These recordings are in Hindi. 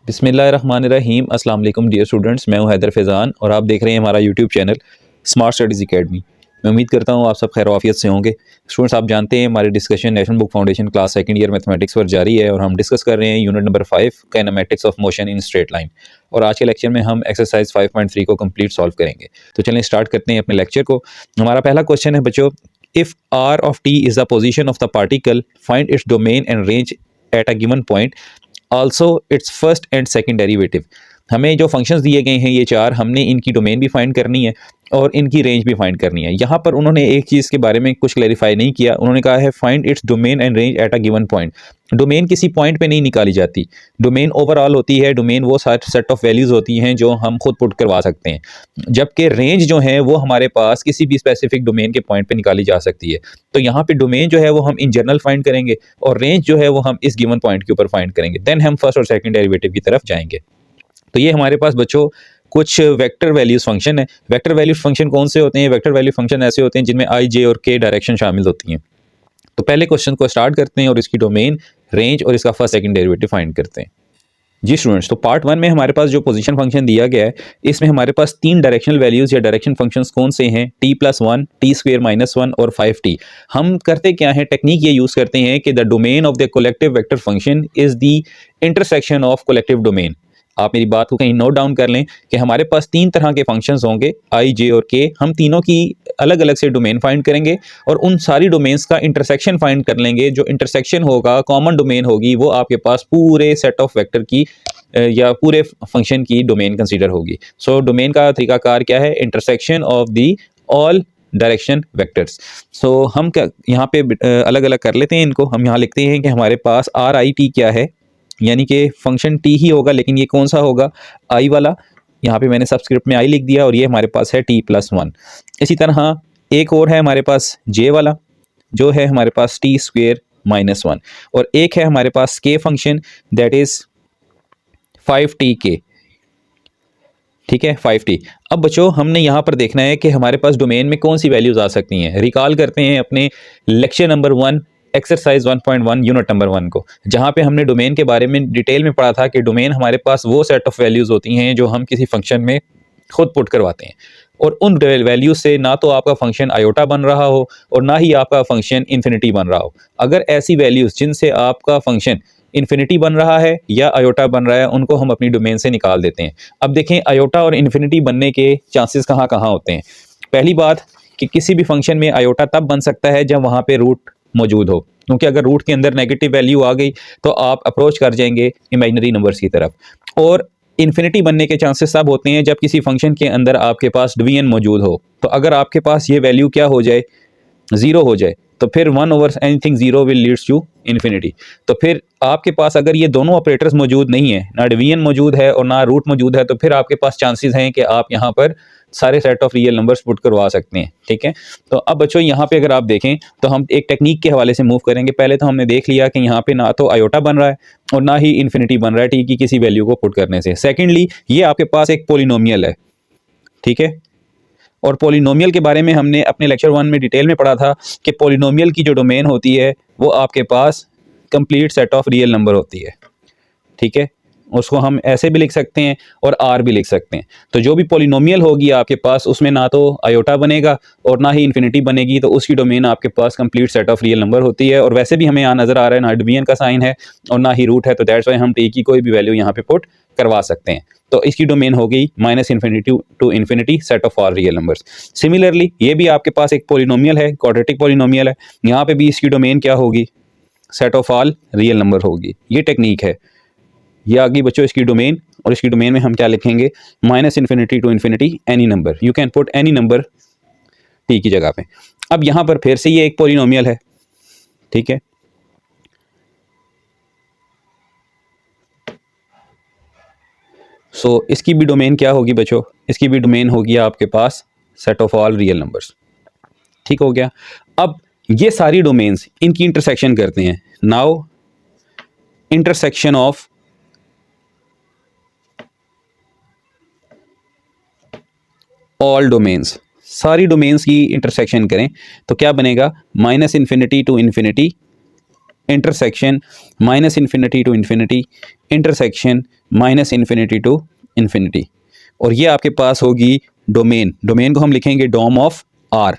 बिस्मिल्लाहिर्रहमानिर्रहीम अस्सलाम वालेकुम डियर स्टूडेंट्स, मैं हूं हैदर फैज़ान और आप देख रहे हैं हमारा YouTube channel smart studies academy. मैं उम्मीद करता हूं आप सब खैर आफियत से होंगे। स्टूडेंट्स, आप जानते हैं हमारी discussion national book foundation class second year mathematics पर जारी है और हम डिस्कस कर रहे हैं unit number 5 kinematics of motion in straight line. और आज के लेक्चर में हम एक्सरसाइज 5.3 को कंप्लीट सॉल्व करेंगे। तो चलें स्टार्ट करते हैं अपने लेक्चर को। हमारा पहला क्वेश्चन है बच्चों, if r of t is the position of the particle, find its domain and range at a given point, also its first and second derivative. हमें जो फंक्शंस दिए गए हैं ये चार, हमने इनकी डोमेन भी फाइंड करनी है और इनकी रेंज भी फाइंड करनी है। यहाँ पर उन्होंने एक चीज़ के बारे में कुछ क्लैरिफाई नहीं किया। उन्होंने कहा है find its domain and range at a given point. Domain किसी पॉइंट पे नहीं निकाली जाती, डोमेन ओवरऑल होती है। डोमेन वो सेट ऑफ वैल्यूज़ होती हैं जो हम खुद पुट करवा सकते हैं, जबकि रेंज जो है वो हमारे पास किसी भी स्पेसिफिक डोमेन के पॉइंट पे निकाली जा सकती है। तो यहाँ पे डोमेन जो है वो हम इन जनरल फाइंड करेंगे और रेंज जो है वो हम इस गिवन पॉइंट के ऊपर फाइंड करेंगे। देन हम फर्स्ट और सेकंड डेरिवेटिव की तरफ जाएंगे। तो ये हमारे पास बच्चों कुछ वेक्टर वैल्यूज फंक्शन है। वेक्टर वैल्यूज फंक्शन कौन से होते हैं? वेक्टर वैल्यू फंक्शन ऐसे होते हैं जिनमें आई, जे और के डायरेक्शन शामिल होती हैं। तो पहले क्वेश्चन को स्टार्ट करते हैं और इसकी डोमेन, रेंज और इसका फर्स्ट सेकंड डेरिवेटिव फाइंड करते हैं। जी स्टूडेंट्स, तो पार्ट 1 में हमारे पास जो पोजीशन फंक्शन दिया गया है, इसमें हमारे पास तीन डायरेक्शनल वैल्यूज या डायरेक्शन फंक्शंस कौन से हैं? t+1, t² - 1 और 5t। हम करते क्या है, टेक्निक ये यूज करते हैं कि the domain of the collective vector function is the intersection of collective domain. आप मेरी बात को कहीं नोट डाउन कर लें कि हमारे पास तीन तरह के फंक्शंस होंगे, आई, जे और के। हम तीनों की अलग अलग से डोमेन फाइंड करेंगे और उन सारी डोमेन्स का इंटरसेक्शन फाइंड कर लेंगे। जो इंटरसेक्शन होगा, कॉमन डोमेन होगी, वो आपके पास पूरे सेट ऑफ वेक्टर की या पूरे फंक्शन की डोमेन कंसीडर होगी। सो डोमेन का तरीकाकार क्या है? Intersection of the all direction vectors. So हम क्या यहाँ पे अलग अलग कर लेते हैं इनको। हम यहाँ लिखते हैं कि हमारे पास आर आई टी क्या है, यानी कि फंक्शन टी ही होगा, लेकिन ये कौन सा होगा? आई वाला। यहाँ पे मैंने सबस्क्रिप्ट में आई लिख दिया और ये हमारे पास है t+1। इसी तरह एक और है हमारे पास जे वाला, जो है हमारे पास t² - 1, और एक है हमारे पास के फंक्शन, दैट इज 5tk। ठीक है, 5t। अब बच्चों हमने यहाँ पर देखना है कि हमारे पास डोमेन में कौन सी वैल्यूज आ सकती हैं। रिकॉल करते हैं अपने lecture number 1 exercise 1.1 unit number 1 को, जहाँ पे हमने डोमेन के बारे में डिटेल में पढ़ा था कि डोमेन हमारे पास वो सेट ऑफ वैल्यूज होती हैं जो हम किसी फंक्शन में खुद पुट करवाते हैं, और उन वैल्यूज से ना तो आपका फंक्शन आयोटा बन रहा हो और ना ही आपका फंक्शन इन्फिनिटी बन रहा हो। अगर ऐसी वैल्यूज जिनसे आपका फंक्शन इन्फिनिटी बन रहा है या आयोटा बन रहा है, उनको हम अपनी डोमेन से निकाल देते हैं। अब देखें आयोटा और इन्फिनिटी बनने के चांसेस कहाँ कहाँ होते हैं। पहली बात कि किसी भी फंक्शन में आयोटा तब बन सकता है जब वहाँ पे रूट मौजूद हो, क्योंकि अगर रूट के अंदर नेगेटिव वैल्यू आ गई तो आप अप्रोच कर जाएंगे इमेजिनरी नंबर्स की तरफ। और इन्फिनिटी बनने के चांसेस तब होते हैं जब किसी फंक्शन के अंदर आपके पास डिवीजन मौजूद हो। तो अगर आपके पास ये वैल्यू क्या हो जाए, ज़ीरो हो जाए, तो फिर 1/एनीथिंग zero will leads to infinity. तो फिर आपके पास अगर ये दोनों ऑपरेटर्स मौजूद नहीं है, ना डिवीजन मौजूद है और ना रूट मौजूद है, तो फिर आपके पास चांसेस हैं कि आप यहाँ पर सारे set of real numbers put करवा सकते हैं। ठीक है, तो अब बच्चों यहाँ पे अगर आप देखें तो हम एक टेक्निक के हवाले से मूव करेंगे। पहले तो हमने देख लिया कि यहाँ पे ना तो आयोटा बन रहा है और ना ही इन्फिनिटी बन रहा है टी की किसी वैल्यू को पुट करने से। सेकेंडली, ये आपके पास एक पोलिनोमियल है। ठीक है, और पोलिनोमियल के बारे में हमने अपने लेक्चर 1 में डिटेल में पढ़ा था कि पोलिनोमियल की जो डोमेन होती है वो आपके पास complete set of real number होती है। ठीक है, उसको हम ऐसे भी लिख सकते हैं और आर भी लिख सकते हैं। तो जो भी पोलिनोमियल होगी आपके पास, उसमें ना तो आयोटा बनेगा और ना ही इन्फिनिटी बनेगी, तो उसकी डोमेन आपके पास complete set of real number होती है। और वैसे भी हमें यहाँ नज़र आ रहा है ना डिवीजन का साइन है और ना ही रूट है, तो दैट्स वाई हम टी की कोई भी वैल्यू यहाँ पे पुट करवा सकते हैं। तो इसकी डोमेन हो गई -minus infinity to infinity set of all real numbers. Similarly ये भी आपके पास एक पोलिनोमियल है, क्वाड्रेटिक पोलिनोमियल है। यहाँ पे भी इसकी डोमेन क्या होगी? Set of all real number होगी। ये टेक्निक है। ये आ गई बच्चों इसकी डोमेन, और इसकी डोमेन में हम क्या लिखेंगे? -Minus infinity to infinity any number. You can put any number t की जगह पे। अब यहाँ पर फिर से ये एक पोलिनोमियल है। ठीक है, सो इसकी भी डोमेन क्या होगी बच्चों? इसकी भी डोमेन होगी आपके पास set of all real numbers. ठीक हो गया। अब ये सारी डोमेन्स इनकी इंटरसेक्शन करते हैं। Now intersection of all domains, सारी डोमेन्स की इंटरसेक्शन करें तो क्या बनेगा? -Minus infinity to infinity intersection minus infinity to infinity, intersection minus infinity to infinity. और ये आपके पास होगी डोमेन, डोमेन को हम लिखेंगे डोम ऑफ आर।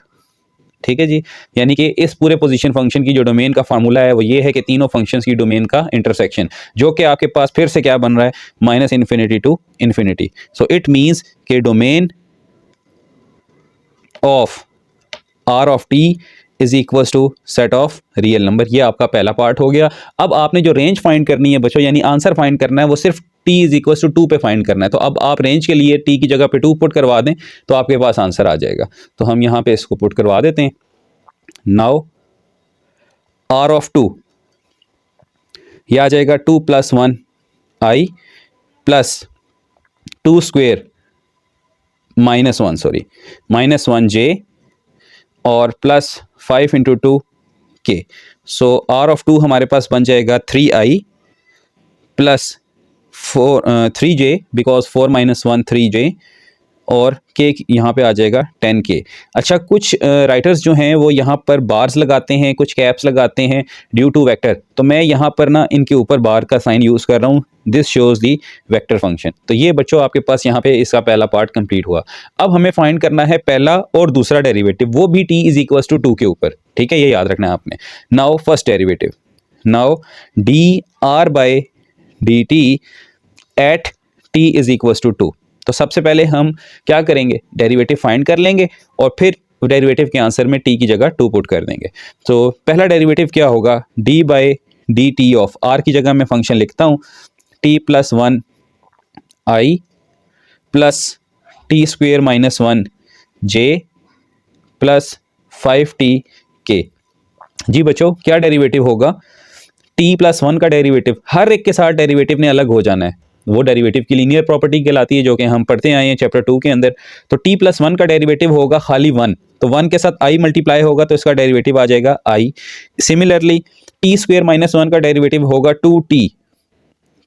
ठीक है जी, यानी कि इस पूरे पोजीशन फंक्शन की जो डोमेन का फार्मूला है वो ये है कि तीनों फंक्शंस की डोमेन का इंटरसेक्शन, जो कि आपके पास फिर से क्या बन रहा है, minus infinity to infinity. So it means कि domain of are of T is equals to set of real number. ये आपका पहला पार्ट हो गया। अब आपने जो रेंज फाइंड करनी है बच्चों, यानी आंसर फाइंड करना है, वो सिर्फ टी इज इक्वल्स टू 2 पे फाइंड करना है। तो अब आप रेंज के लिए टी की जगह पे 2 पुट करवा दें तो आपके पास आंसर आ जाएगा। तो हम यहाँ पे इसको पुट करवा देते हैं। नाउ आर ऑफ 2 ये आ जाएगा 2 + 1 आई प्लस 2 स्क्वेयर -1 जे और प्लस 5 × 2 के। सो आर ऑफ 2 हमारे पास बन जाएगा 3i plus 3j, because 4 - 1 3j, और के यहाँ पे आ जाएगा 10k। अच्छा, कुछ राइटर्स जो हैं वो यहाँ पर बार्स लगाते हैं, कुछ कैप्स लगाते हैं ड्यू टू वेक्टर। तो मैं यहाँ पर ना इनके ऊपर बार का साइन यूज़ कर रहा हूँ। This shows the vector function. तो ये बच्चों आपके पास यहाँ पे इसका पहला पार्ट कंप्लीट हुआ। अब हमें फाइंड करना है पहला और दूसरा डेरिवेटिव, वो भी t इज इक्वल्स टू 2 के ऊपर। ठीक है, ये याद रखना है आपने। Now first derivative, now dr/dt at t is equals to 2। तो सबसे पहले हम क्या करेंगे, डेरिवेटिव फाइंड कर लेंगे और फिर डेरिवेटिव के आंसर में t की जगह 2 पुट कर देंगे। तो पहला डेरिवेटिव क्या होगा, d/dt ऑफ r की जगह मैं फंक्शन लिखता हूँ t + 1 i plus t² - 1 j plus 5t k। जी बच्चों, क्या डेरिवेटिव होगा, t + 1 का डेरिवेटिव हर एक के साथ डेरिवेटिव ने अलग हो जाना है। वो डेरिवेटिव की लीनियर प्रॉपर्टी कहलाती है, जो कि हम पढ़ते आए हैं चैप्टर 2 के अंदर। तो t + 1 का डेरिवेटिव होगा खाली 1, तो 1 के साथ i मल्टीप्लाई होगा तो इसका डेरिवेटिव आ जाएगा i। सिमिलरली t² - 1 का डेरिवेटिव होगा 2t,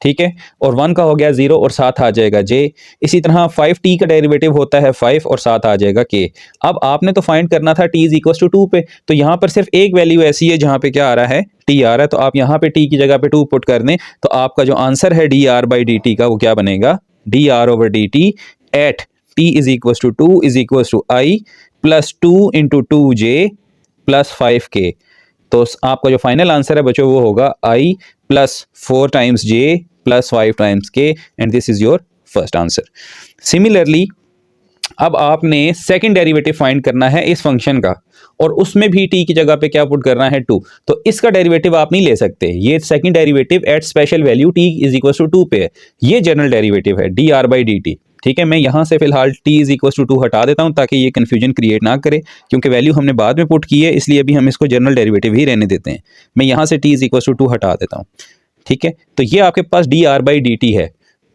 ठीक है, और 1 का हो गया 0 और साथ आ जाएगा j। इसी तरह 5t का डेरिवेटिव होता है 5 और साथ आ जाएगा k। अब आपने तो फाइंड करना था t इज इक्वल टू 2 पे, तो यहाँ पर सिर्फ एक वैल्यू ऐसी है जहाँ पे क्या आ रहा है, t आ रहा है। तो आप यहाँ पे t की जगह पे 2 पुट कर दें तो आपका जो आंसर है dr/dt का वो क्या बनेगा, dr/dt at t is equal to 2 is equal to i plus 2 × 2j plus 5k। तो आपका जो फाइनल आंसर है बच्चों वो होगा i plus 4 times j plus 5 times k, and this is your first answer. Similarly अब आपने सेकंड डेरिवेटिव फाइंड करना है इस फंक्शन का, और उसमें भी t की जगह पे क्या पुट करना है 2। तो इसका डेरिवेटिव आप नहीं ले सकते, ये second derivative at special value t is equal to 2 पे है। ये जनरल डेरिवेटिव है dr/dt। ठीक है, मैं यहाँ से फिलहाल t इज इक्वल टू 2 हटा देता हूँ ताकि ये कन्फ्यूजन क्रिएट ना करे, क्योंकि वैल्यू हमने बाद में पुट की है, इसलिए अभी हम इसको जनरल डेरिवेटिव ही रहने देते हैं। मैं यहाँ से t इज इक्वल टू 2 हटा देता हूँ। ठीक है, तो ये आपके पास dr/dt है,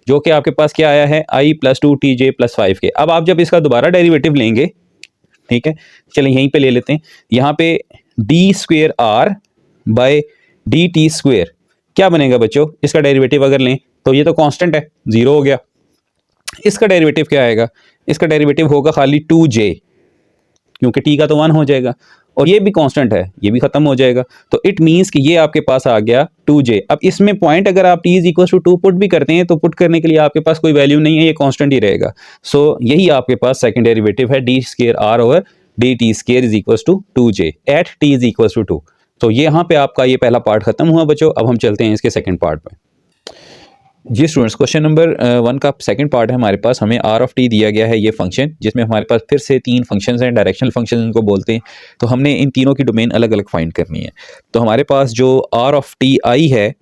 जो कि आपके पास क्या आया है, i plus 2tj plus 5k। अब आप जब इसका दोबारा डेरिवेटिव लेंगे, ठीक है, चलिए यहीं पे ले लेते हैं, यहाँ पे d²r/dt² क्या बनेगा बच्चों, इसका डेरिवेटिव अगर लें तो ये तो कांस्टेंट है, 0 हो गया। इसका डेरिवेटिव क्या आएगा, इसका डेरिवेटिव होगा खाली 2j, क्योंकि t का तो 1 हो जाएगा, और ये भी कांस्टेंट है, ये भी खत्म हो जाएगा। तो इट मींस कि ये आपके पास आ गया 2j। अब इसमें पॉइंट अगर आप t is equal to 2 put भी करते हैं तो पुट करने के लिए आपके पास कोई वैल्यू नहीं है, ये कांस्टेंट ही रहेगा। सो यही आपके पास सेकंड डेरिवेटिव है d²r/dt² is equal to 2j at t is equal to 2। तो ये यहाँ पे आपका ये पहला पार्ट खत्म हुआ बच्चों। अब हम चलते हैं इसके सेकंड पार्ट में। जी स्टूडेंट्स, क्वेश्चन नंबर 1 का सेकंड पार्ट है हमारे पास। हमें आर ऑफ टी दिया गया है ये फंक्शन, जिसमें हमारे पास फिर से 3 फंक्शंस हैं, डायरेक्शनल फंक्शन इनको बोलते हैं। तो हमने इन तीनों की डोमेन अलग अलग फाइंड करनी है। तो हमारे पास जो आर ऑफ टी आई है,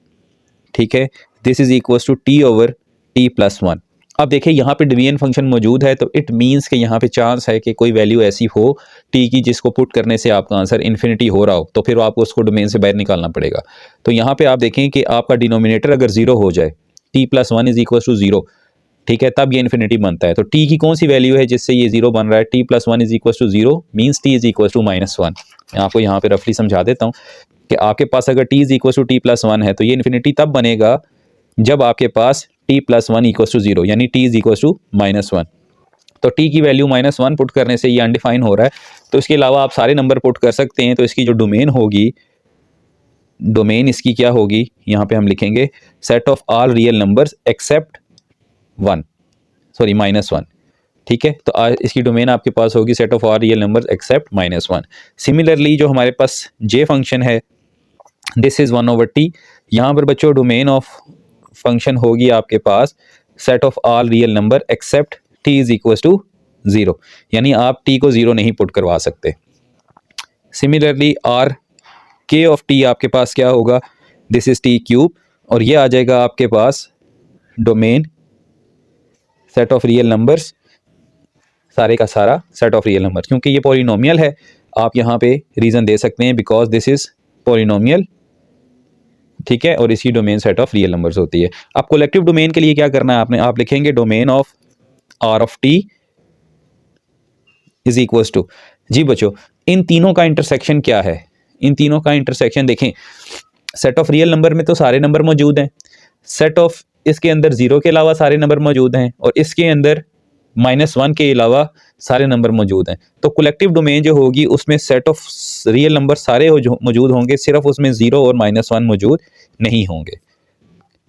ठीक है, this is equals to t over t plus 1। अब देखिए यहाँ पे डिवीजन फंक्शन मौजूद है, तो इट मीन्स कि यहाँ पे चांस है कि कोई वैल्यू ऐसी हो टी की जिसको पुट करने से आपका आंसर इन्फिनिटी हो रहा हो, तो फिर आपको उसको डोमेन से बाहर निकालना पड़ेगा। तो यहाँ पे आप देखें कि आपका डिनोमिनेटर अगर 0 हो जाए, t + 1 इज इक्वल टू 0, ठीक है, तब ये इन्फिनिटी बनता है। तो t की कौन सी वैल्यू है जिससे ये 0 बन रहा है, t + 1 is equal to 0 means t is equal to -1। मैं आपको यहाँ पे रफली समझा देता हूँ कि आपके पास अगर t is equal to t + 1 है तो ये इन्फिनिटी तब बनेगा जब आपके पास t + 1 इक्वल टू 0, यानी t इज इक्वल टू -1। तो t की वैल्यू -1 पुट करने से ये अनडिफाइन हो रहा है। तो इसके अलावा आप सारे नंबर पुट कर सकते हैं। तो इसकी जो डोमेन होगी डोमेन इसकी क्या होगी, यहाँ पे हम लिखेंगे set of all real numbers except -1। ठीक है, तो इसकी डोमेन आपके पास होगी set of all real numbers except -1। Similarly जो हमारे पास जे फंक्शन है, दिस इज़ 1/t। यहाँ पर बच्चों डोमेन ऑफ फंक्शन होगी आपके पास set of all real number except t is equal to 0, यानी आप t को 0 नहीं पुट करवा सकते। सिमिलरली आर के ऑफ t आपके पास क्या होगा, दिस इज t क्यूब, और ये आ जाएगा आपके पास domain set of real numbers, सारे का सारा सेट ऑफ रियल नंबर्स। क्योंकि ये पॉलिनोमियल है, आप यहाँ पे रीज़न दे सकते हैं बिकॉज दिस इज पॉलिनोमियल। ठीक है, और इसकी domain set of real numbers होती है। अब कलेक्टिव डोमेन के लिए क्या करना है, आप लिखेंगे domain of are of T is equal to, जी बच्चों इन तीनों का इंटरसेक्शन क्या है, इन तीनों का इंटरसेक्शन देखें, सेट ऑफ रियल नंबर में तो सारे नंबर मौजूद हैं, सेट ऑफ इसके अंदर 0 के अलावा सारे नंबर मौजूद हैं, और इसके अंदर -1 के अलावा सारे नंबर मौजूद हैं। तो कलेक्टिव डोमेन जो होगी उसमें सेट ऑफ रियल नंबर सारे मौजूद होंगे, सिर्फ उसमें 0 और -1 मौजूद नहीं होंगे।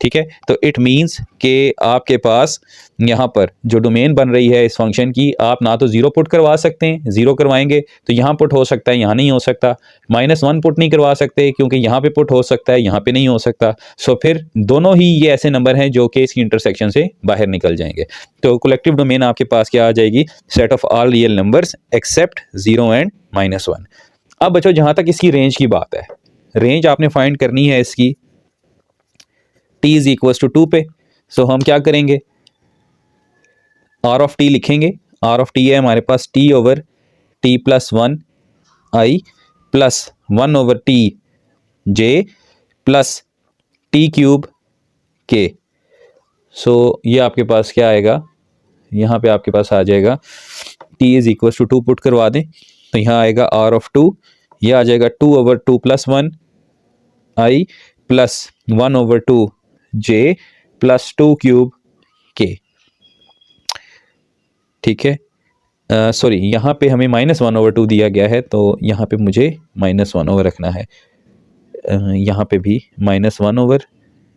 ठीक है, तो इट मीन्स कि आपके पास यहाँ पर जो डोमेन बन रही है इस फंक्शन की, आप ना तो 0 पुट करवा सकते हैं, 0 करवाएंगे तो यहाँ पुट हो सकता है, यहाँ नहीं हो सकता, -1 पुट नहीं करवा सकते क्योंकि यहाँ पे पुट हो सकता है, यहाँ पे नहीं हो सकता। सो फिर दोनों ही ये ऐसे नंबर हैं जो कि इसकी इंटरसेक्शन से बाहर निकल जाएंगे। तो कलेक्टिव डोमेन आपके पास क्या आ जाएगी, set of all real numbers accept 0 and -1। अब बच्चों जहाँ तक इसकी रेंज की बात है, रेंज आपने फाइंड करनी है इसकी t इज इक्वल टू 2 पे। सो हम क्या करेंगे, r ऑफ t लिखेंगे, r ऑफ t है हमारे पास t over t plus 1 i plus 1 over t j plus t cube k। सो ये आपके पास क्या आएगा, यहाँ पे आपके पास आ जाएगा t is equal to 2 put करवा दें तो यहाँ आएगा r ऑफ 2, ये आ जाएगा 2 over 2 plus 1 i plus 1 over 2 j plus 2 cube k। ठीक है, सॉरी यहाँ पे हमें -1 ओवर 2 दिया गया है, तो यहाँ पे मुझे -1 ओवर रखना है, यहाँ पे भी -1 ओवर,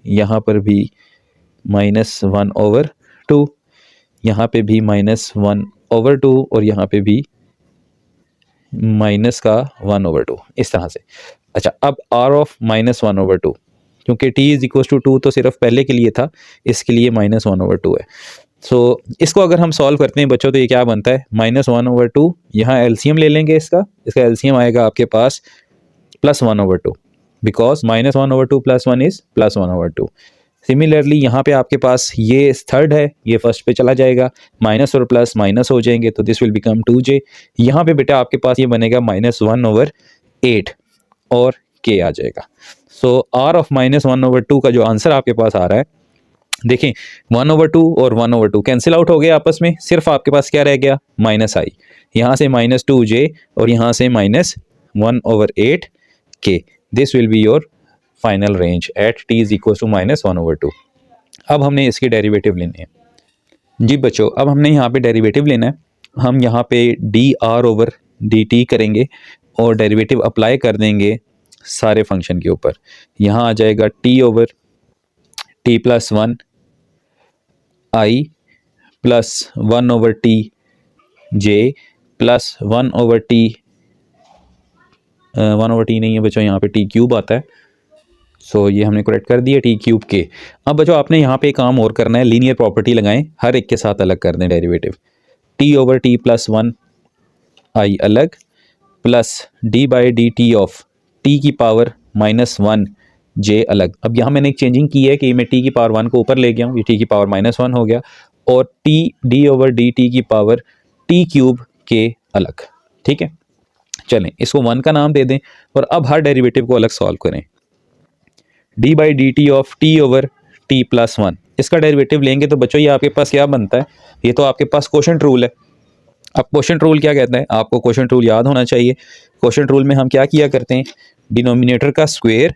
यहाँ पर भी -1 ओवर 2, यहाँ पे भी -1 ओवर 2, और यहाँ पे भी -1 ओवर 2, इस तरह से। अच्छा, अब r ऑफ -1 ओवर 2, क्योंकि t इज इक्वल टू 2 तो सिर्फ पहले के लिए था, इसके लिए -1 ओवर 2 है। सो इसको अगर हम सॉल्व करते हैं बच्चों तो ये क्या बनता है, -1 ओवर 2, यहाँ एलसीएम ले लेंगे इसका एलसीएम आएगा आपके पास +1 over 2, because -1 over 2 plus 1 is +1 over 2। Similarly यहाँ पे आपके पास ये थर्ड है, ये फर्स्ट पे चला जाएगा, माइनस और प्लस माइनस हो जाएंगे तो दिस विल बिकम 2j। यहाँ पे बेटा आपके पास ये बनेगा -1 ओवर 8 और k आ जाएगा। सो r ऑफ -1 ओवर 2 का जो आंसर आपके पास आ रहा है, देखें 1 ओवर 2 और 1 ओवर 2 कैंसिल आउट हो गए आपस में, सिर्फ आपके पास क्या रह गया -i, यहाँ से -2j और यहाँ से -1 over 8 k। This will be your final range at t is equal to -1 over 2। अब हमने इसके डेरिवेटिव लेने हैं। जी बच्चों, अब हमने यहाँ पे डेरिवेटिव लेना है, हम यहाँ पे dr ओवर dt करेंगे और डेरिवेटिव अप्लाई कर देंगे सारे फंक्शन के ऊपर। यहाँ आ जाएगा t over t plus 1 i plus 1 over t j plus 1 over t 1 over t नहीं है बच्चों, यहाँ पे t क्यूब आता है, सो ये हमने करेक्ट कर दिया, t क्यूब के। अब बच्चों आपने यहाँ पे काम और करना है, लीनियर प्रॉपर्टी लगाएं, हर एक के साथ अलग कर दें derivative. t over t plus 1 i अलग plus d by d t of t की पावर -1 j अलग। अब यहाँ मैंने एक चेंजिंग की है कि मैं t की पावर 1 को ऊपर ले गया हूँ, ये t की पावर -1 हो गया, और t d over d T की पावर t क्यूब के अलग। ठीक है, चलें इसको 1 का नाम दे दें और अब हर डेरिवेटिव को अलग सॉल्व करें। d by d t of t over t plus 1, इसका डेरिवेटिव लेंगे तो बच्चों ये आपके पास क्या बनता है, ये तो आपके पास क्वोशंट रूल है। अब क्वोशंट रूल क्या कहता है, आपको क्वोशंट रूल याद होना चाहिए। क्वोशंट रूल में हम क्या किया करते हैं, डिनोमिनेटर का स्क्वायर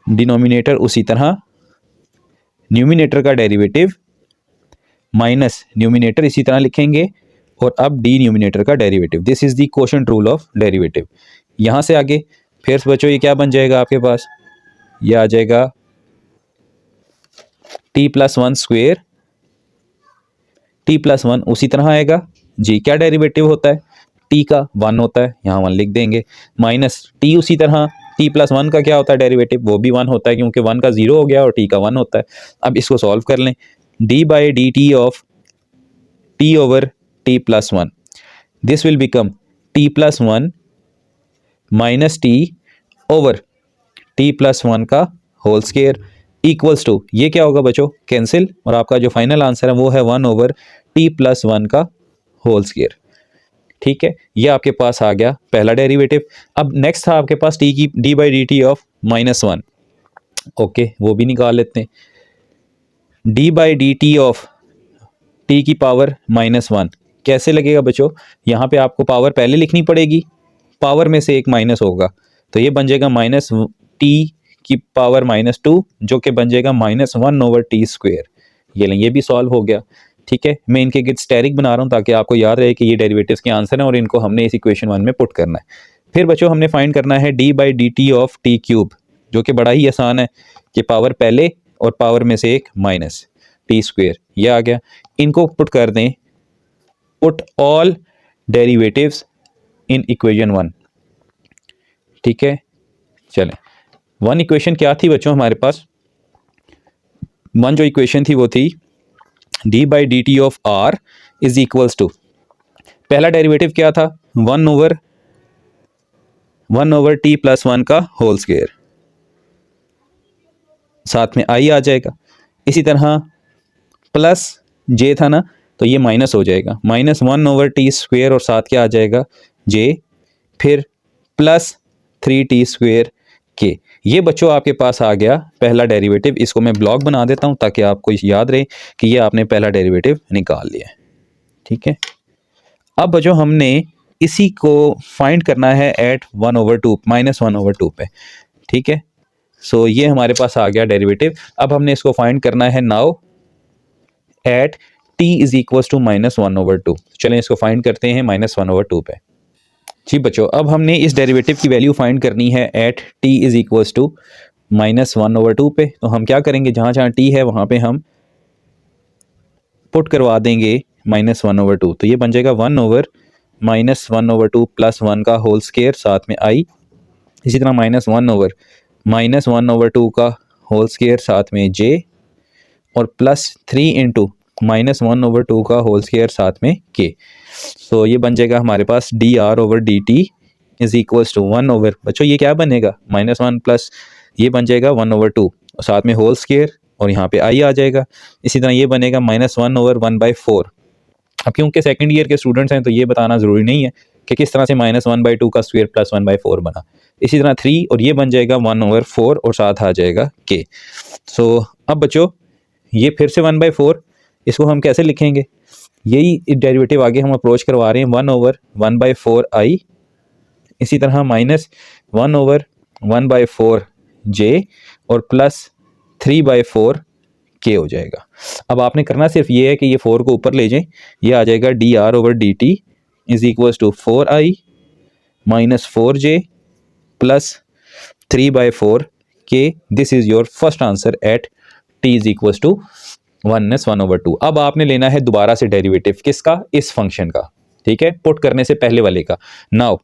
डिनोमिनेटर उसी तरह, न्यूमिनेटर का डेरिवेटिव माइनस न्यूमिनेटर इसी तरह लिखेंगे, और अब डी न्यूमिनेटर का derivative. This is the quotient rule of derivative. यहाँ से आगे फिर बच्चों ये क्या बन जाएगा आपके पास, ये आ जाएगा t+1 स्क्वेयर, t+1 उसी तरह आएगा जी। क्या डेरिवेटिव होता है, t का 1 होता है, यहाँ 1 लिख देंगे, माइनस t उसी तरह t+1 का क्या होता है डेरिवेटिव, वो भी 1 होता है क्योंकि 1 का 0 हो गया और t का 1 होता है। अब इसको सॉल्व कर लें, d/dt of t over t+1, this will become t+1 minus T over t+1 का होल स्क्वायर इक्वल्स टू, ये क्या होगा बच्चों, कैंसिल, और आपका जो फाइनल आंसर है वो है 1 ओवर t+1 का होल स्क्वायर। ठीक है, ये आपके पास आ गया पहला डेरिवेटिव। अब नेक्स्ट था आपके पास t की d/dt ऑफ -1, ओके वो भी निकाल लेते हैं। d/dt ऑफ t की पावर -1 कैसे लगेगा बच्चों, यहाँ पे आपको पावर पहले लिखनी पड़ेगी, पावर में से एक माइनस होगा, तो ये बन जाएगा माइनस t की पावर -2 जो कि बन जाएगा -1 ओवर t स्क्वेयर। ये लें, ये भी सॉल्व हो गया। ठीक है, मैं इनके गिर्द स्टेरिक बना रहा हूँ ताकि आपको याद रहे कि ये डेरिवेटिव्स के आंसर हैं और इनको हमने इस इक्वेशन 1 में पुट करना है। फिर बच्चों हमने फाइंड करना है d/dt ऑफ t क्यूब, जो कि बड़ा ही आसान है कि पावर पहले और पावर में से एक माइनस t स्क्वेयर, ये आ गया। इनको पुट कर दें, put all derivatives in equation 1। ठीक है, चलें, 1 इक्वेशन क्या थी बच्चों हमारे पास, 1 जो इक्वेशन थी वो थी d/dt of r is equals to, पहला डेरिवेटिव क्या था, 1 ओवर t+1 का होल स्क्वायर, साथ में i आ जाएगा। इसी तरह प्लस j था ना, तो ये माइनस हो जाएगा, -1 ओवर t स्क्वेयर और साथ क्या आ जाएगा j, फिर प्लस 3t स्क्वेयर के। ये बच्चों आपके पास आ गया पहला डेरिवेटिव। इसको मैं ब्लॉक बना देता हूं ताकि आपको याद रहे कि ये आपने पहला डेरिवेटिव निकाल लिया है। ठीक है, अब बच्चों हमने इसी को फाइंड करना है एट -1/2 पे। ठीक है, सो ये हमारे पास आ गया डेरिवेटिव। अब हमने इसको फाइंड करना है now at t is equals to -1/2। चलें इसको फाइंड करते हैं -1/2 पे। जी बच्चों, अब हमने इस डेरिवेटिव की वैल्यू फाइंड करनी है at t is equals to -1/2 पे। तो हम क्या करेंगे, जहाँ जहाँ t है वहाँ पे हम पुट करवा देंगे -1/2, तो ये बन जाएगा 1 ओवर -1/2 प्लस 1 का होल स्क्वायर, साथ में i, इसी तरह -1 ओवर -1/2 का होल स्क्वायर, साथ में j, और प्लस 3 इंटू -1/2 का होल स्क्वायर, साथ में k। सो ये बन जाएगा हमारे पास dr/dt is equals to 1 over, बच्चों ये क्या बनेगा, -1 प्लस ये बन जाएगा 1/2, और साथ में होल स्क्वायर, और यहाँ पे i आ जाएगा। इसी तरह ये बनेगा -1 ओवर 1/4। अब क्योंकि सेकंड ईयर के स्टूडेंट्स हैं तो ये बताना ज़रूरी नहीं है कि किस तरह से -1/2 का स्क्वायर प्लस 1/4 बना। इसी तरह 3, और ये बन जाएगा 1/4 और साथ आ जाएगा k। सो अब बच्चों ये फिर से 1/4, इसको हम कैसे लिखेंगे, यही डेरिवेटिव आगे हम अप्रोच करवा रहे हैं, 1 ओवर 1/4 i, इसी तरह -1 ओवर 1/4 j, और प्लस 3/4 k हो जाएगा। अब आपने करना सिर्फ ये है कि ये 4 को ऊपर ले जाएं, ये आ जाएगा dr/dt is equals to 4i minus 4j plus 3/4 k। This is your first answer at t is equals to 1/2। अब आपने लेना है दोबारा से डेरिवेटिव, किसका, इस फंक्शन का। ठीक है, पुट करने से पहले वाले का। नाउ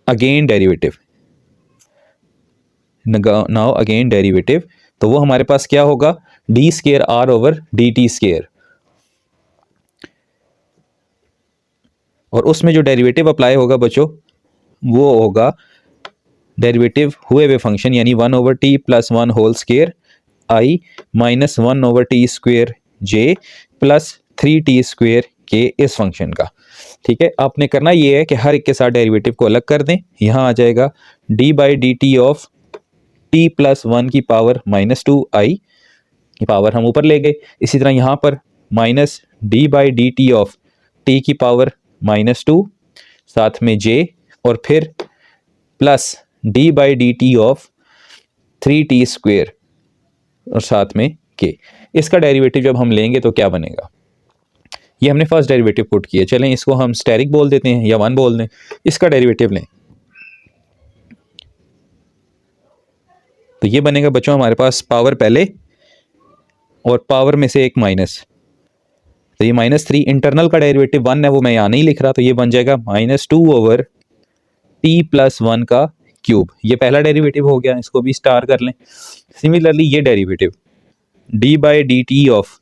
अगेन डेरिवेटिव, तो वो हमारे पास क्या होगा, d square r over dt square, और उसमें जो डेरिवेटिव अप्लाई होगा बच्चों वो होगा डेरिवेटिव हुए हुए फंक्शन, यानी 1 over t plus 1 whole square i minus 1 over t square j plus 3t square k इस फंक्शन का। ठीक है, आपने करना ये है कि हर एक के साथ डेरिवेटिव को अलग कर दें। यहाँ आ जाएगा d/dt ऑफ t प्लस 1 की पावर -2i की पावर हम ऊपर ले गए। इसी तरह यहाँ पर माइनस d/dt ऑफ t की पावर -2, साथ में j, और फिर plus d/dt of 3t square और साथ में k। इसका डेरिवेटिव जब हम लेंगे तो क्या बनेगा, ये हमने फर्स्ट डेरिवेटिव पुट किया। चलें इसको हम स्टेरिक बोल देते हैं या 1 बोल दें। इसका डेरिवेटिव लें, तो ये बनेगा बच्चों हमारे पास पावर पहले और पावर में से एक माइनस, तो ये -3 इंटरनल का डेरिवेटिव 1 है वो मैं यहाँ नहीं लिख रहा, तो ये बन जाएगा -2/t+1 का क्यूब। ये पहला डेरिवेटिव हो गया, इसको भी स्टार कर लें। सिमिलरली ये डेरिवेटिव d/dt ऑफ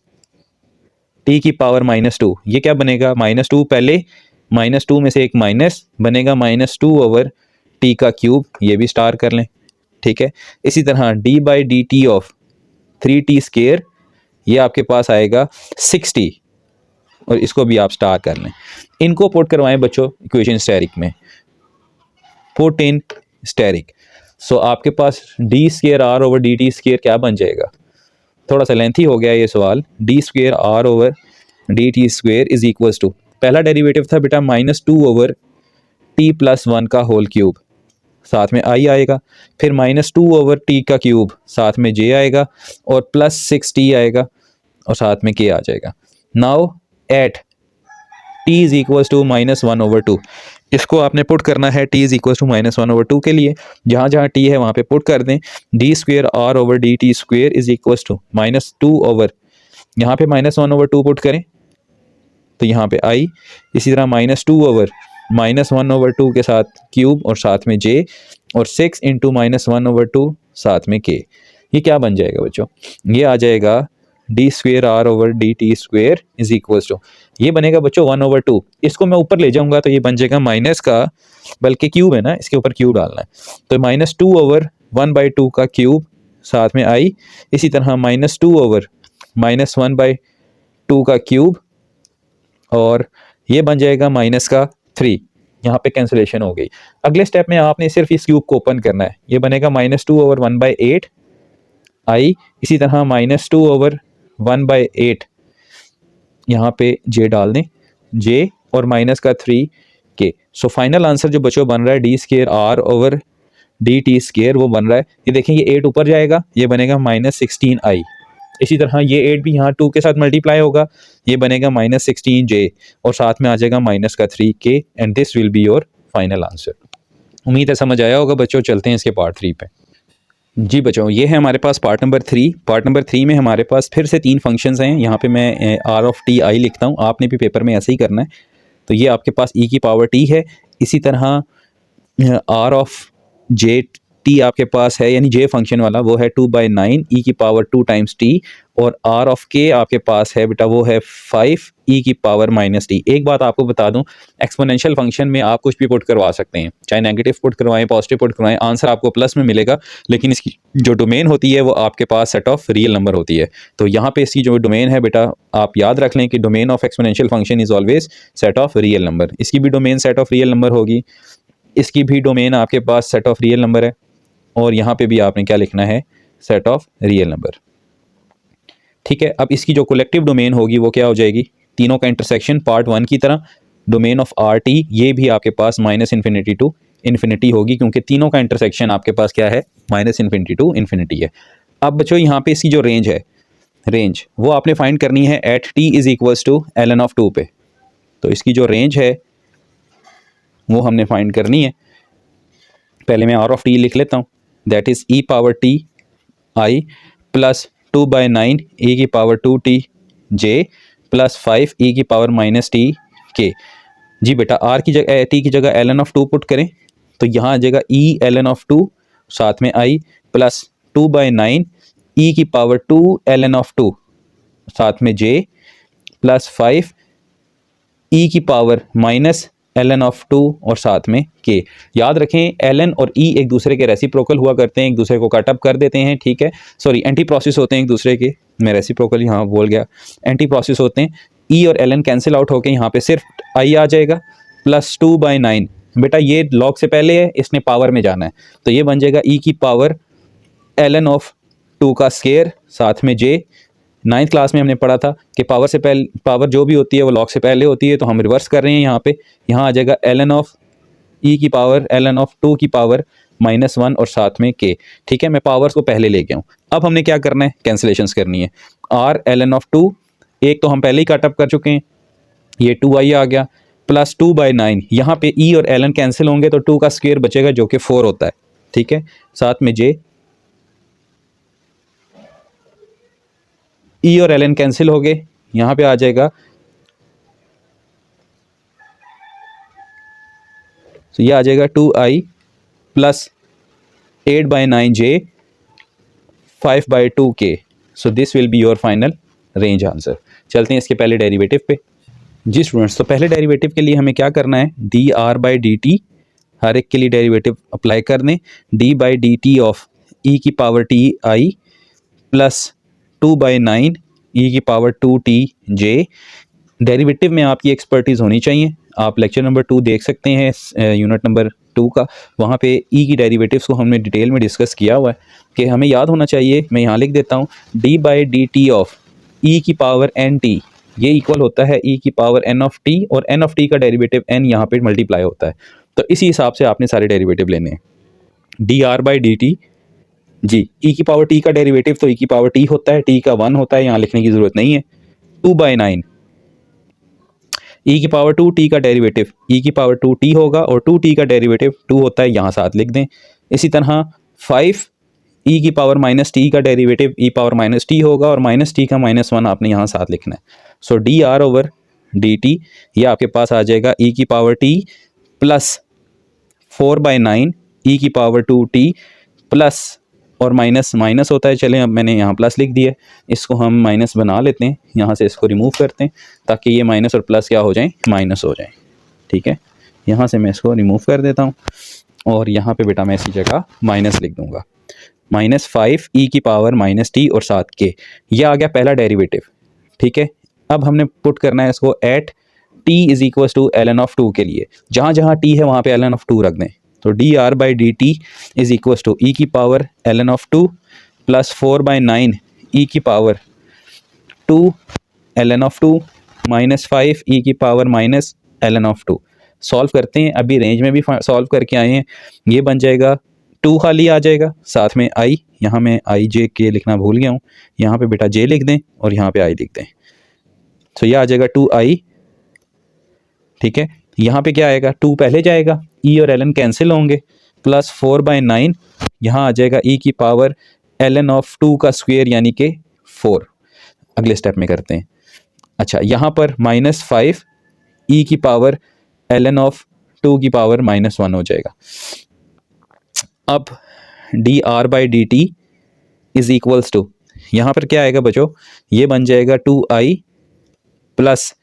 t की पावर -2, ये क्या बनेगा, -2 पहले, -2 में से एक माइनस बनेगा -2/t का क्यूब, ये भी स्टार कर लें। ठीक है, इसी तरह d/dt ऑफ 3t², ये आपके पास आएगा 60, और इसको भी आप स्टार कर लें। इनको पुट करवाएं बच्चों इक्वेशन स्टेरिक में, पुट इन स्टेरिक। सो आपके पास d²r/dt² क्या बन जाएगा, थोड़ा सा लेंथी हो गया ये सवाल। d²r/dt² इज इक्वल्स टू, पहला डेरिवेटिव था बेटा -2/t+1 का होल क्यूब, साथ में i आएगा, फिर -2/t का क्यूब, साथ में j आएगा, और +6t आएगा, और साथ में k आ जाएगा। Now at t is equals to -1/2, इसको आपने पुट करना है t इज इक्वल्स टू -1/2 के लिए, जहाँ जहाँ t है वहाँ पे पुट कर दें। d²r/dt² इज इक्वल्स टू -2 यहाँ पे -1/2 पुट करें तो यहाँ पे i, इसी तरह -2/-1/2 के साथ क्यूब और साथ में j, और 6 × -1/2 साथ में k। ये क्या बन जाएगा बच्चों, ये आ जाएगा d²r/dt² इज इक्वल्स टू, ये बनेगा बच्चों 1/2। इसको मैं ऊपर ले जाऊंगा तो ये बन जाएगा माइनस का, बल्कि क्यूब है ना, इसके ऊपर क्यूब डालना है, तो -2/1/2 का क्यूब, साथ में i, इसी तरह -2/-1/2 का क्यूब, और ये बन जाएगा -3। यहाँ पे कैंसिलेशन हो गई। अगले स्टेप में आपने सिर्फ इस क्यूब को ओपन करना है, ये बनेगा -2/1/8 i, इसी तरह -2/1/8 यहाँ पे j डाल दें, j और -3 सो फाइनल आंसर जो बच्चों बन रहा है d²r/dt² वो बन रहा है, ये देखें ये 8 ऊपर जाएगा, ये बनेगा -16i, इसी तरह ये 8 भी यहाँ 2 के साथ मल्टीप्लाई होगा, ये बनेगा -16j, और साथ में आ जाएगा -3k, and this will be your final answer. उम्मीद है समझ आया होगा बच्चों। चलते हैं इसके पार्ट 3 पे। जी बच्चों, ये है हमारे पास पार्ट नंबर 3। पार्ट नंबर 3 में हमारे पास फिर से 3 फंक्शंस हैं। यहाँ पे मैं r(t) लिखता हूँ, आपने भी पेपर में ऐसे ही करना है। तो ये आपके पास e की पावर t है, इसी तरह r(j)t आपके पास है, यानी j फंक्शन वाला, वो है 2/9 e की पावर 2 टाइम्स t, और r(k) आपके पास है बेटा, वो है 5 e की पावर -t। एक बात आपको बता दूं, एक्सपोनेंशियल फंक्शन में आप कुछ भी पुट करवा सकते हैं, चाहे नेगेटिव पुट करवाएं, पॉजिटिव पुट करवाएं, आंसर आपको प्लस में मिलेगा, लेकिन इसकी जो डोमेन होती है वो आपके पास सेट ऑफ रियल नंबर होती है। तो यहाँ पे इसकी जो डोमेन है बेटा, आप याद रख लें कि domain of exponential function is always set of real number. इसकी भी domain set of real number होगी, इसकी भी डोमेन आपके पास सेट ऑफ रियल नंबर है, और यहाँ पे भी आपने क्या लिखना है, सेट ऑफ रियल नंबर। ठीक है, अब इसकी जो कलेक्टिव डोमेन होगी वो क्या हो जाएगी, तीनों का इंटरसेक्शन पार्ट 1 की तरह, डोमेन ऑफ RT, ये भी आपके पास -∞ टू इन्फिनिटी होगी, क्योंकि तीनों का इंटरसेक्शन आपके पास क्या है, -∞ टू इन्फिनिटी है। अब बच्चों यहाँ पे इसकी जो रेंज है, रेंज वो आपने फाइंड करनी है at t is equals to ln(2) पे। तो इसकी जो रेंज है वो हमने फाइंड करनी है। पहले मैं r(t) लिख लेता हूँ, that is e power t i plus 2/9 e की power 2t j plus 5 e की पावर -t k। जी बेटा, r की जगह t की जगह ln(2) पुट करें तो यहाँ आ जाएगा e ln(2), साथ में i प्लस 2/9 e की पावर 2 ln(2), साथ में j प्लस 5 e की पावर -ln(2) और साथ में k। याद रखें ln और e एक दूसरे के रेसिप्रोकल हुआ करते हैं, एक दूसरे को कट अप कर देते हैं। ठीक है, सॉरी एंटी प्रोसेस होते हैं एक दूसरे के, मैं रेसिप्रोकल यहाँ बोल गया, एंटी प्रोसेस होते हैं। e और ln कैंसिल आउट होके यहाँ पे सिर्फ i आ जाएगा प्लस 2/9। बेटा ये लॉग से पहले है, इसने पावर में जाना है, तो ये बन जाएगा e की पावर ln(2) का स्क्वायर, साथ में j। 9th क्लास में हमने पढ़ा था कि पावर से पहले, पावर जो भी होती है वो लॉग से पहले होती है, तो हम रिवर्स कर रहे हैं यहाँ पे। यहाँ आ जाएगा ln(e) की पावर ln(2) की पावर -1 और साथ में k। ठीक है, मैं पावर्स को पहले ले गया हूँ। अब हमने क्या करना है, कैंसिलेशंस करनी है। r ln(2) एक तो हम पहले ही कट अप कर चुके हैं, ये 2i आ गया, प्लस 2/9, यहाँ पे e और ln कैंसिल होंगे तो 2 का स्क्वायर बचेगा जो कि 4 होता है। ठीक है, साथ में j ई और एल एन कैंसिल हो गए, यहाँ पे आ जाएगा तो ये आ जाएगा 2i plus 8/9j 5/2k। So this will be your final range answer. चलते हैं इसके पहले डेरिवेटिव पे। जी स्टूडेंट्स, तो पहले डेरिवेटिव के लिए हमें क्या करना है, d r by d t, हर एक के लिए डेरिवेटिव अप्लाई कर दें। D by d t of e की power t i plus 2/9 e की पावर 2t j। डेरिवेटिव में आपकी एक्सपर्टीज़ होनी चाहिए। आप लेक्चर नंबर 2 देख सकते हैं, यूनिट नंबर 2 का, वहाँ पे ई की डेरिवेटिव्स को हमने डिटेल में डिस्कस किया हुआ है कि हमें याद होना चाहिए। मैं यहाँ लिख देता हूँ, d by d t of e की पावर एन टी, ये इक्वल होता है ई की पावर एन ऑफ टी, और एन ऑफ टी का डेरिवेटिव एन यहाँ पे मल्टीप्लाई होता है। तो इसी हिसाब से आपने सारे डेरिवेटिव लेने हैं। D r by d t, जी ई की पावर टी का डेरिवेटिव तो ई की पावर टी होता है, टी का 1 होता है, यहाँ लिखने की ज़रूरत नहीं है। 2/9 ई की पावर 2t का डेरिवेटिव ई की पावर 2t होगा, और 2t का डेरिवेटिव 2 होता है, यहाँ साथ लिख दें। इसी तरह 5 ई की पावर माइनस टी का डेरिवेटिव ई पावर माइनस टी होगा, और माइनस टी का -1 आपने यहाँ साथ लिखना है। So d r over d t, ये आपके पास आ जाएगा ई की पावर टी प्लस 4/9 ई की पावर 2t प्लस, और माइनस माइनस होता है, चलें अब मैंने यहाँ प्लस लिख दिया, इसको हम माइनस बना लेते हैं, यहाँ से इसको रिमूव करते हैं ताकि ये माइनस और प्लस क्या हो जाए, माइनस हो जाए। ठीक है, यहाँ से मैं इसको रिमूव कर देता हूँ, और यहाँ पे बेटा मैं इसी जगह माइनस लिख दूँगा। -5 ई की पावर -t और साथ के, ये आ गया पहला डेरिवेटिव। ठीक है, अब हमने पुट करना है इसको at t is equal to ln of 2 के लिए। जहाँ जहाँ t है वहाँ पे ln ऑफ 2 रख दें। तो d r by d t is equal to e की power ln of 2 plus 4/9 e की पावर 2 ln ऑफ 2 -5 ई की power minus ln of 2। Solve करते हैं, अभी रेंज में भी सॉल्व करके आए हैं। ये बन जाएगा 2 खाली आ जाएगा, साथ में i, यहाँ मैं आई जे के लिखना भूल गया हूँ, यहाँ पे बेटा j लिख दें और यहाँ पे i लिख दें। तो यह आ जाएगा 2i। ठीक है, यहाँ पे क्या आएगा, 2 पहले जाएगा, e और ln कैंसिल होंगे, प्लस 4/9 यहाँ आ जाएगा e की पावर ln ऑफ 2 का स्क्वायर यानी कि 4। अगले स्टेप में करते हैं। अच्छा, यहाँ पर -5 e की पावर ln ऑफ 2 की पावर -1 हो जाएगा। अब d r by d t is equals to, यहाँ पर क्या आएगा बच्चों, ये बन जाएगा 2i प्लस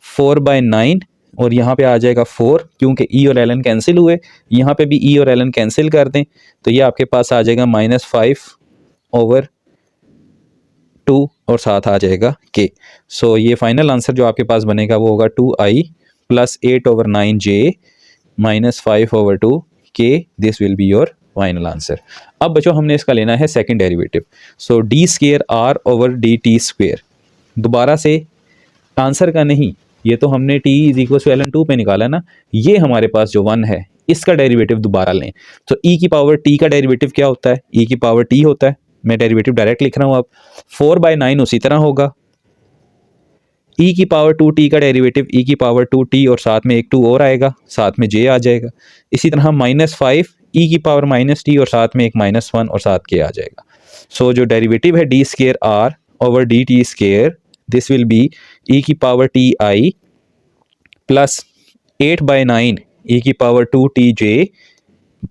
4/9, और यहाँ पे आ जाएगा 4, क्योंकि e और ln कैंसिल हुए, यहाँ पे भी e और ln कैंसिल कर दें तो ये आपके पास आ जाएगा -5/2 और साथ आ जाएगा k। सो ये फाइनल आंसर जो आपके पास बनेगा वो होगा 2i plus 8/9j -5/2k। This will be your final answer. अब बच्चों हमने इसका लेना है second derivative. So d square r over d t square, दोबारा से आंसर का नहीं, ये तो हमने t is equal to ln 2 पे निकाला ना, ये हमारे पास जो 1 है इसका डेरिवेटिव दोबारा लें। तो e की पावर t का डेरिवेटिव क्या होता है, e की पावर t होता है, मैं डेरिवेटिव डायरेक्ट लिख रहा हूँ। अब 4/9 उसी तरह होगा, e की पावर 2t का डेरिवेटिव e की पावर 2t और साथ में एक 2 और आएगा, साथ में j आ जाएगा। इसी तरह -5 e की पावर -t और साथ में एक -1 और साथ k आ जाएगा। सो जो डेरिवेटिव है d square r over d t square, this will be e की power t i plus 8/9 e की power 2t j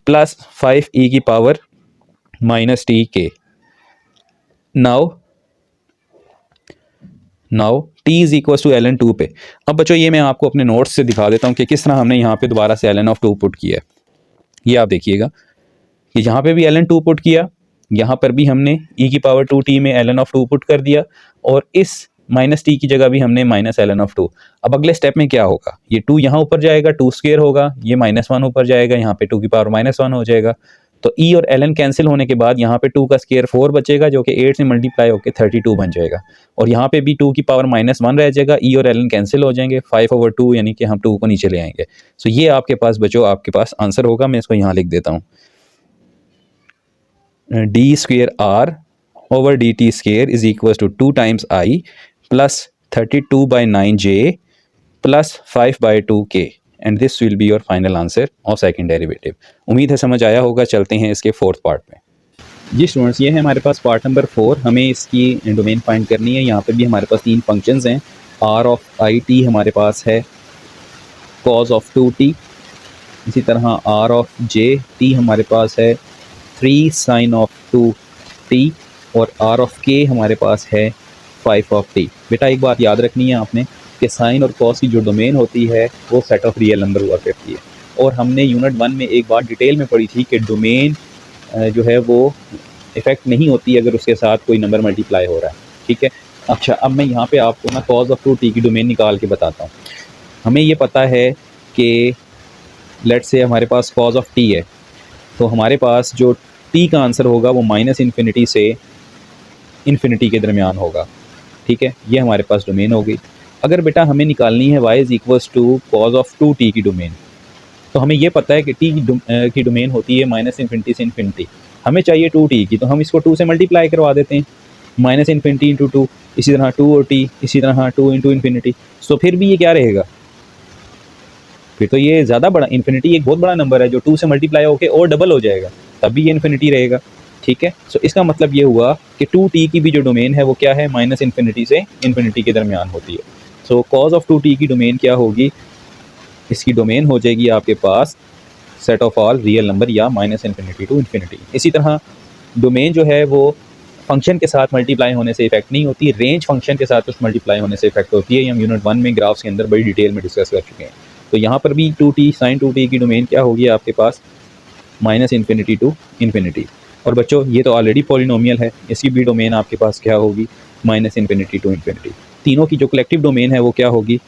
plus 5 e की power -t k। Now t is equal to ln 2 पे। अब बच्चों ये मैं आपको अपने नोट्स से दिखा देता हूँ कि किस तरह हमने यहाँ पे दोबारा से ln ऑफ 2 पुट किया है। ये आप देखिएगा कि यहाँ पे भी ln 2 पुट किया, यहाँ पर भी हमने e की पावर 2t में ln ऑफ 2 पुट कर दिया, और इस -t की जगह भी हमने -ln ऑफ 2। अब अगले स्टेप में क्या होगा, ये 2 यहाँ ऊपर जाएगा, 2 स्क्वायर होगा, ये -1 ऊपर जाएगा, यहाँ पे 2 की पावर -1 हो जाएगा। तो e और ln कैंसिल होने के बाद यहाँ पे 2 का स्क्वायर 4 बचेगा, जो कि 8 से मल्टीप्लाई होकर 32 बन जाएगा, और यहाँ पे भी 2 की पावर -1 रह जाएगा, e और ln कैंसिल हो जाएंगे, 5/2 यानी कि हम 2 को नीचे ले आएंगे। सो ये आपके पास बच्चों आपके पास आंसर होगा। मैं इसको यहाँ लिख देता हूँ, d square r over d t square is equal to 2 times i plus 32/9j plus 5/2k, and this will be your final answer of second derivative. उम्मीद है समझ आया होगा। चलते हैं इसके फोर्थ पार्ट में। जी स्टूडेंट्स, ये है हमारे पास पार्ट नंबर 4। हमें इसकी डोमेन फाइंड करनी है। यहाँ पे भी हमारे पास 3 फंक्शंस हैं। आर ऑफ आई टी हमारे पास है कॉज ऑफ 2t, इसी तरह आर ऑफ जे टी हमारे पास है 3 साइन ऑफ 2t, और आर ऑफ के हमारे पास है 5 ऑफ t। बेटा एक बात याद रखनी है आपने कि साइन और कॉस की जो डोमेन होती है वो सेट ऑफ रियल नंबर हुआ करती है। और हमने यूनिट 1 में एक बात डिटेल में पढ़ी थी कि डोमेन जो है वो इफ़ेक्ट नहीं होती अगर उसके साथ कोई नंबर मल्टीप्लाई हो रहा है। ठीक है। अच्छा, अब मैं यहाँ पे आपको ना कॉज ऑफ 2t की डोमेन निकाल के बताता हूँ। हमें ये पता है कि लेट से हमारे पास कॉज ऑफ t है, तो हमारे पास जो t का आंसर होगा वो -इन्फिनिटी से इन्फिनिटी के दरमियान होगा। ठीक है, ये हमारे पास डोमेन हो गई। अगर बेटा हमें निकालनी है y is equals to cos of 2t की डोमेन, तो हमें ये पता है कि t की डोमेन होती है -इन्फिनिटी से इन्फिनिटी। हमें चाहिए 2t की, तो हम इसको 2 से मल्टीप्लाई करवा देते हैं, -इन्फिनिटी इंटू 2, इसी तरह 2 और t, इसी तरह 2 इंटू इन्फिनिटी। सो फिर भी ये क्या रहेगा, फिर तो ये ज़्यादा बड़ा, इन्फिनिटी एक बहुत बड़ा नंबर है जो 2 से मल्टीप्लाई होकर और डबल हो जाएगा, तब भी ये इन्फिनिटी रहेगा। ठीक है, सो इसका मतलब ये हुआ कि 2t की भी जो डोमेन है वो क्या है, -इन्फिनिटी से इन्फिनिटी के दरमियान होती है। सो कॉज ऑफ 2t की डोमेन क्या होगी, इसकी डोमेन हो जाएगी आपके पास set of all real number या -इन्फिनिटी टू इन्फिनिटी। इसी तरह डोमेन जो है वो फंक्शन के साथ मल्टीप्लाई होने से इफेक्ट नहीं होती, रेंज फंक्शन के साथ उस मल्टीप्लाई होने से इफेक्ट होती है। ये हम यूनिट 1 में ग्राफ्स के अंदर बड़ी डिटेल में डिस्कस कर चुके हैं। तो यहाँ पर भी 2t साइन 2t की डोमेन क्या होगी आपके पास, -इन्फिनिटी टू इन्फिनिटी। और बच्चों ये तो ऑलरेडी पॉलिनोमियल है, इसकी भी डोमेन आपके पास क्या होगी, -इन्फिनिटी टू इन्फिनिटी। तीनों की जो कलेक्टिव डोमेन है वो क्या होगी,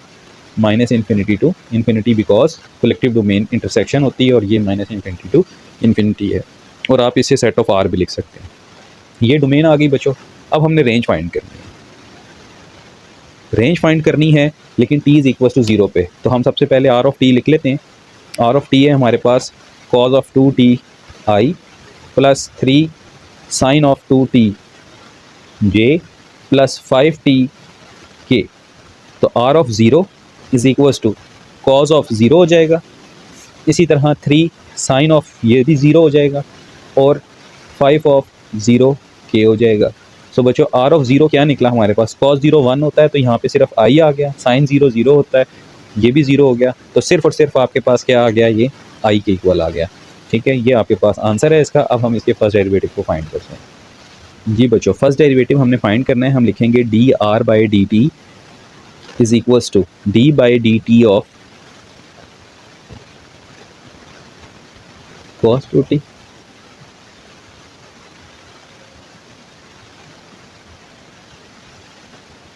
-minus infinity to infinity, because collective domain intersection होती है और ये -इन्फिनिटी टू इन्फिनिटी है। और आप इसे सेट ऑफ आर भी लिख सकते हैं। ये डोमेन आ गई बच्चों। अब हमने रेंज फाइंड करनी है। रेंज फाइंड करनी है लेकिन t इज़ इक्वल टू 0 पे, तो हम सबसे पहले आर ऑफ t लिख लेते हैं। आर ऑफ t है हमारे पास cos of 2t i plus 3 sine of 2t j plus 5t k। तो r of 0 is equal to cos of 0 हो जाएगा, इसी तरह 3 साइन ऑफ ये भी 0 हो जाएगा, और 5 ऑफ 0 k हो जाएगा। सो बच्चों आर ऑफ 0 क्या निकला हमारे पास, कॉस 0 1 होता है तो यहाँ पे सिर्फ i आ गया, साइन 0 0 होता है, ये भी 0 हो गया, तो सिर्फ और सिर्फ आपके पास क्या आ गया, ये i के इक्वल आ गया। ठीक है, ये आपके पास आंसर है इसका। अब हम इसके फर्स्ट डेरिवेटिव को फाइंड करते हैं। जी बच्चों, फर्स्ट डेरिवेटिव हमने फाइंड करना है। हम लिखेंगे dr/dt is equals to d/dt of cos 2t।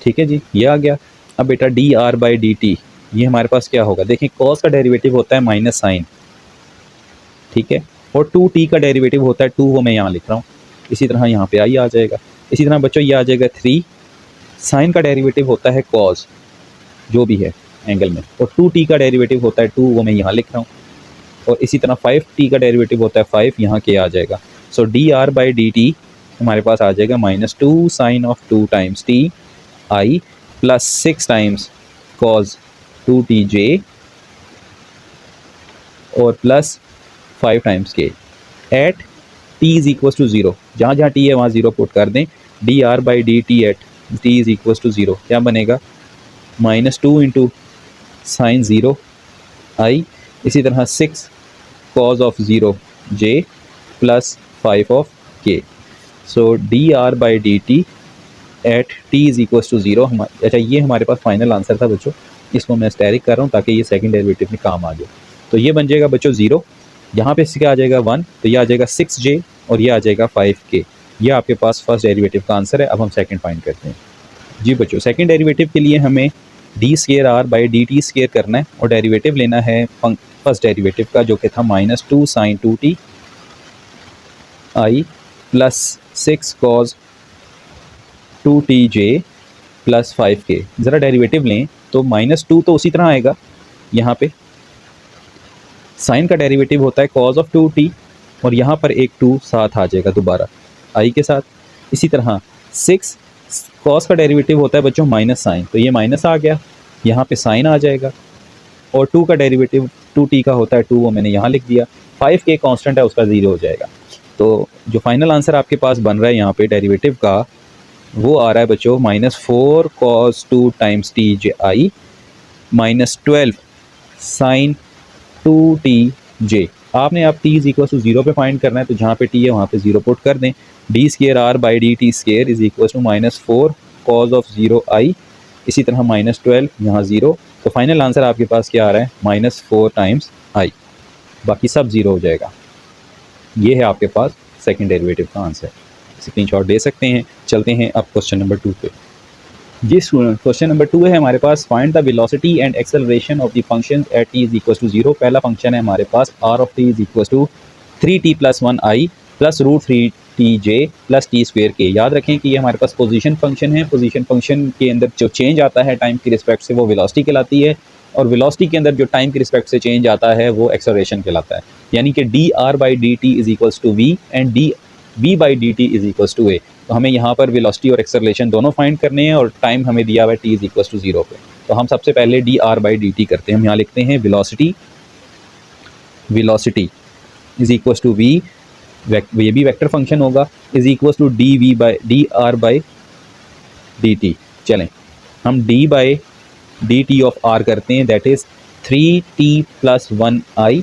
ठीक है जी, ये आ गया। अब बेटा dr/dt ये हमारे पास क्या होगा, देखिए cos का डेरिवेटिव होता है माइनस साइन, ठीक है, और 2t का डेरिवेटिव होता है 2, वो मैं यहाँ लिख रहा हूँ। इसी तरह यहाँ पे i आ जाएगा। इसी तरह बच्चों ये आ जाएगा 3, साइन का डेरिवेटिव होता है cos जो भी है एंगल में, और 2t का डेरिवेटिव होता है 2, वो मैं यहाँ लिख रहा हूँ। और इसी तरह 5t का डेरिवेटिव होता है 5, यहाँ के आ जाएगा। सो dr/dt हमारे पास आ जाएगा -2 sine of 2 times t i plus 6 times cos 2tj और plus 5 times k at t is equal to 0। जहाँ जहाँ t है वहाँ 0 पुट कर दें। dr/dt at t is equal to 0 क्या बनेगा, -2 इंटू साइन 0 i, इसी तरह 6 cos of 0 j plus 5 of k। So dr/dt at t is equal to 0 अच्छा ये हमारे पास फाइनल आंसर था बच्चों। इसको मैं स्टेरिक कर रहा हूँ ताकि ये सेकंड डेरिवेटिव में काम आ जाए। तो ये बन जाएगा बच्चों 0, यहाँ पे क्या आ जाएगा 1, तो ये आ जाएगा 6j और ये आ जाएगा 5k। ये आपके पास फर्स्ट डेरिवेटिव का आंसर है। अब हम सेकंड फाइंड करते हैं। जी बच्चों, सेकंड डेरिवेटिव के लिए हमें d²r/dt² करना है और डेरिवेटिव लेना है फर्स्ट डेरिवेटिव का जो कि था -2 sine 2t i plus 6 cos 2tj plus 5k। ज़रा डेरिवेटिव लें तो -2 तो उसी तरह आएगा, यहाँ पे साइन का डेरिवेटिव होता है cos ऑफ 2t और यहाँ पर एक 2 साथ आ जाएगा दोबारा i के साथ। इसी तरह 6 cos का डेरिवेटिव होता है बच्चों माइनस साइन, तो ये माइनस आ गया, यहाँ पे साइन आ जाएगा। और 2 का डेरिवेटिव 2t का होता है 2, वो मैंने यहाँ लिख दिया। 5k कांस्टेंट है उसका 0 हो जाएगा। तो जो फाइनल आंसर आपके पास बन रहा है यहाँ पे डेरिवेटिव का, वो आ रहा है बच्चों -4 cos 2 टाइम्स टी जे आई -12 साइन 2t जे। आपने आप t इज इक्वल टू 0 पे फाइंड करना है, तो जहाँ पे t है वहाँ पे 0 पुट कर दें। D square r by d t square is equal to -4 cos of 0 i, इसी तरह -12 यहाँ 0, तो फाइनल आंसर आपके पास क्या आ रहा है -4 टाइम्स आई, बाकी सब 0 हो जाएगा। ये है आपके पास सेकंड डेरिवेटिव का आंसर। स्क्रीनशॉट दे सकते हैं। चलते हैं अब क्वेश्चन नंबर 2 पे। जी स्टूडेंट, क्वेश्चन नंबर 2 है हमारे पास, find the velocity and acceleration of the function at t is equal to 0। पहला फंक्शन है हमारे पास r of t is equal to 3t + 1i plus √3tj plus t square k. याद रखें कि ये हमारे पास पोजीशन फंक्शन है। पोजीशन फंक्शन के अंदर जो चेंज आता है टाइम की रिस्पेक्ट से वो वेलोसिटी कहलाती है, और वेलोसिटी के अंदर जो टाइम की रिस्पेक्ट से चेंज आता है वो एक्सेलरेशन कहलाता है। यानी कि dr/dt is equals to v and dv/dt is equals to a। तो हमें यहाँ पर वेलोसिटी और एक्सेलरेशन दोनों फाइंड करने हैं, और टाइम हमें दिया हुआ है t इज इक्वल्स टू 0 पे। तो हम सबसे पहले dr/dt करते हैं। हम यहाँ लिखते हैं velocity is equals to v, ये भी वेक्टर फंक्शन होगा, इज इक्वल्स टू dr/dt। चलें हम d/dt ऑफ r करते हैं, that is 3t + 1i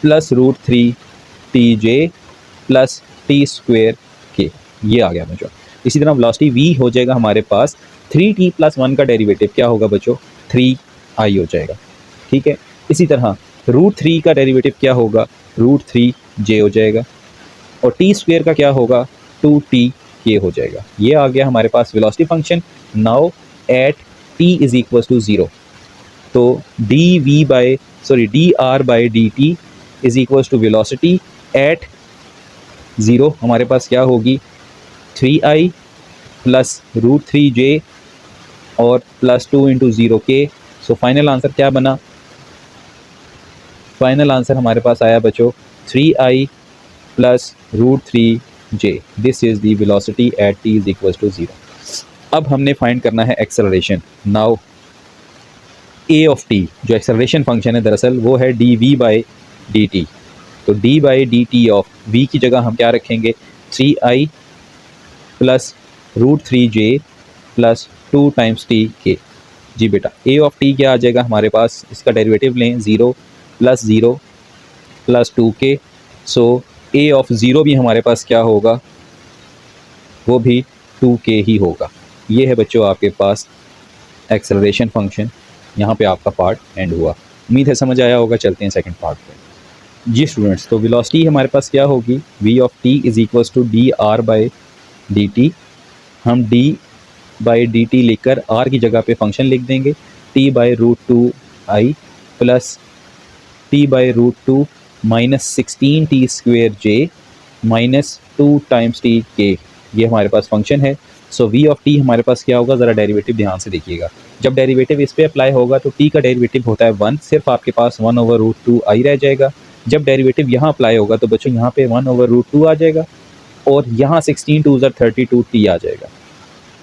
plus √3tj plus t square k. ये आ गया बच्चों। इसी तरह वेलोसिटी v हो जाएगा हमारे पास 3t + 1 का डेरिवेटिव क्या होगा बच्चों 3i हो जाएगा, ठीक है। इसी तरह √3 का डेरिवेटिव क्या होगा √3j हो जाएगा, और टी स्क्वेयर का क्या होगा 2tk हो जाएगा। ये आ गया हमारे पास velocity function. Now at t is equal to 0, तो dr/dt is equal to velocity at 0 हमारे पास क्या होगी 3i प्लस √3j और plus 2 × 0k। So final answer क्या बना, फाइनल आंसर हमारे पास आया बच्चों 3i plus √3j। This is the velocity at t is equal to 0। अब हमने फाइंड करना है acceleration. Now a of t जो एक्सेलरेशन फंक्शन है दरअसल वो है dv/dt। तो d/dt ऑफ v की जगह हम क्या रखेंगे 3i plus √3j plus 2 times tk। जी बेटा a ऑफ t क्या आ जाएगा हमारे पास, इसका डेरिवेटिव लें 0 plus 0 plus 2k। So a of 0 भी हमारे पास क्या होगा, वो भी 2k ही होगा। ये है बच्चों आपके पास एक्सेलरेशन फंक्शन। यहाँ पे आपका पार्ट एंड हुआ। उम्मीद है समझ आया होगा। चलते हैं सेकंड पार्ट पे। जी स्टूडेंट्स, तो वेलोसिटी हमारे पास क्या होगी v of t is equals to dr/dt। हम d/dt लिखकर r की जगह पे फंक्शन लिख देंगे t/√2i plus t/√2 -16t² minus 2 times tk। ये हमारे पास फंक्शन है। सो v ऑफ t हमारे पास क्या होगा, ज़रा डेरिवेटिव ध्यान से देखिएगा। जब डेरिवेटिव इस पे अप्लाई होगा तो t का डेरिवेटिव होता है 1, सिर्फ आपके पास 1/√2i रह जाएगा। जब डेरिवेटिव यहाँ अप्लाई होगा तो बच्चों यहाँ पे 1/√2 आ जाएगा, और यहाँ 16 2 32t आ जाएगा,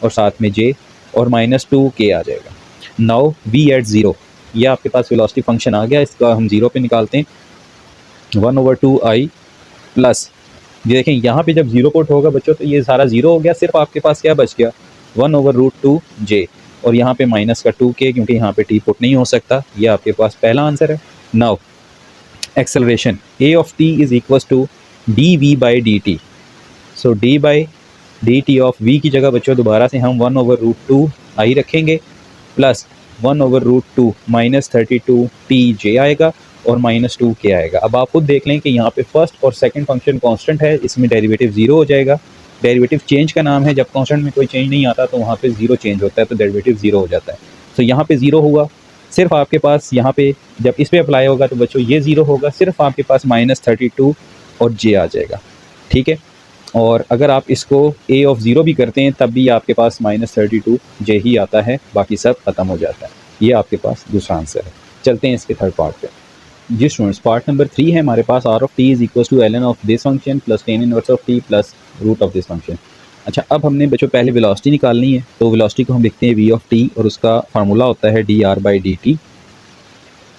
और साथ में j और -2k आ जाएगा। नाउ v एट 0, ये आपके पास वेलोसिटी फंक्शन आ गया। इसका हम 0 पे निकालते हैं 1/2i प्लस, ये देखें यहाँ पे जब 0 पुट होगा बच्चों तो ये सारा 0 हो गया। सिर्फ आपके पास क्या बच गया 1/√2j, और यहाँ पे माइनस का 2k क्योंकि यहाँ पे t पुट नहीं हो सकता। ये आपके पास पहला आंसर है। Now acceleration a of t is equals to dv/dt। सो d/dt ऑफ v की जगह बच्चों दोबारा से हम 1/√2i रखेंगे प्लस 1/√2 -32tj आएगा और -2k आएगा। अब आप खुद देख लें कि यहाँ पे फर्स्ट और सेकंड फंक्शन कांस्टेंट है, इसमें डेरिवेटिव 0 हो जाएगा। डेरिवेटिव चेंज का नाम है, जब कांस्टेंट में कोई चेंज नहीं आता तो वहाँ पे 0 चेंज होता है, तो डेरिवेटिव 0 हो जाता है। तो यहाँ पे 0 हुआ। सिर्फ आपके पास यहाँ पे जब इस पे अप्लाई होगा तो बच्चों ये 0 होगा, सिर्फ आपके पास -32 और j आ जाएगा, ठीक है। और अगर आप इसको a ऑफ 0 भी करते हैं तब भी आपके पास -32j ही आता है, बाकी सब ख़त्म हो जाता है। ये आपके पास दूसरा आंसर है। चलते हैं इसके थर्ड पार्ट पे। जी स्टूडेंट्स, पार्ट नंबर 3 है हमारे पास, r of t is equal to ln of this function plus tan inverse of t plus root of this function. अच्छा, अब हमने बच्चों पहले वेलोसिटी निकालनी है, तो वेलोसिटी को हम लिखते हैं v ऑफ t और उसका फार्मूला होता है dr/dt।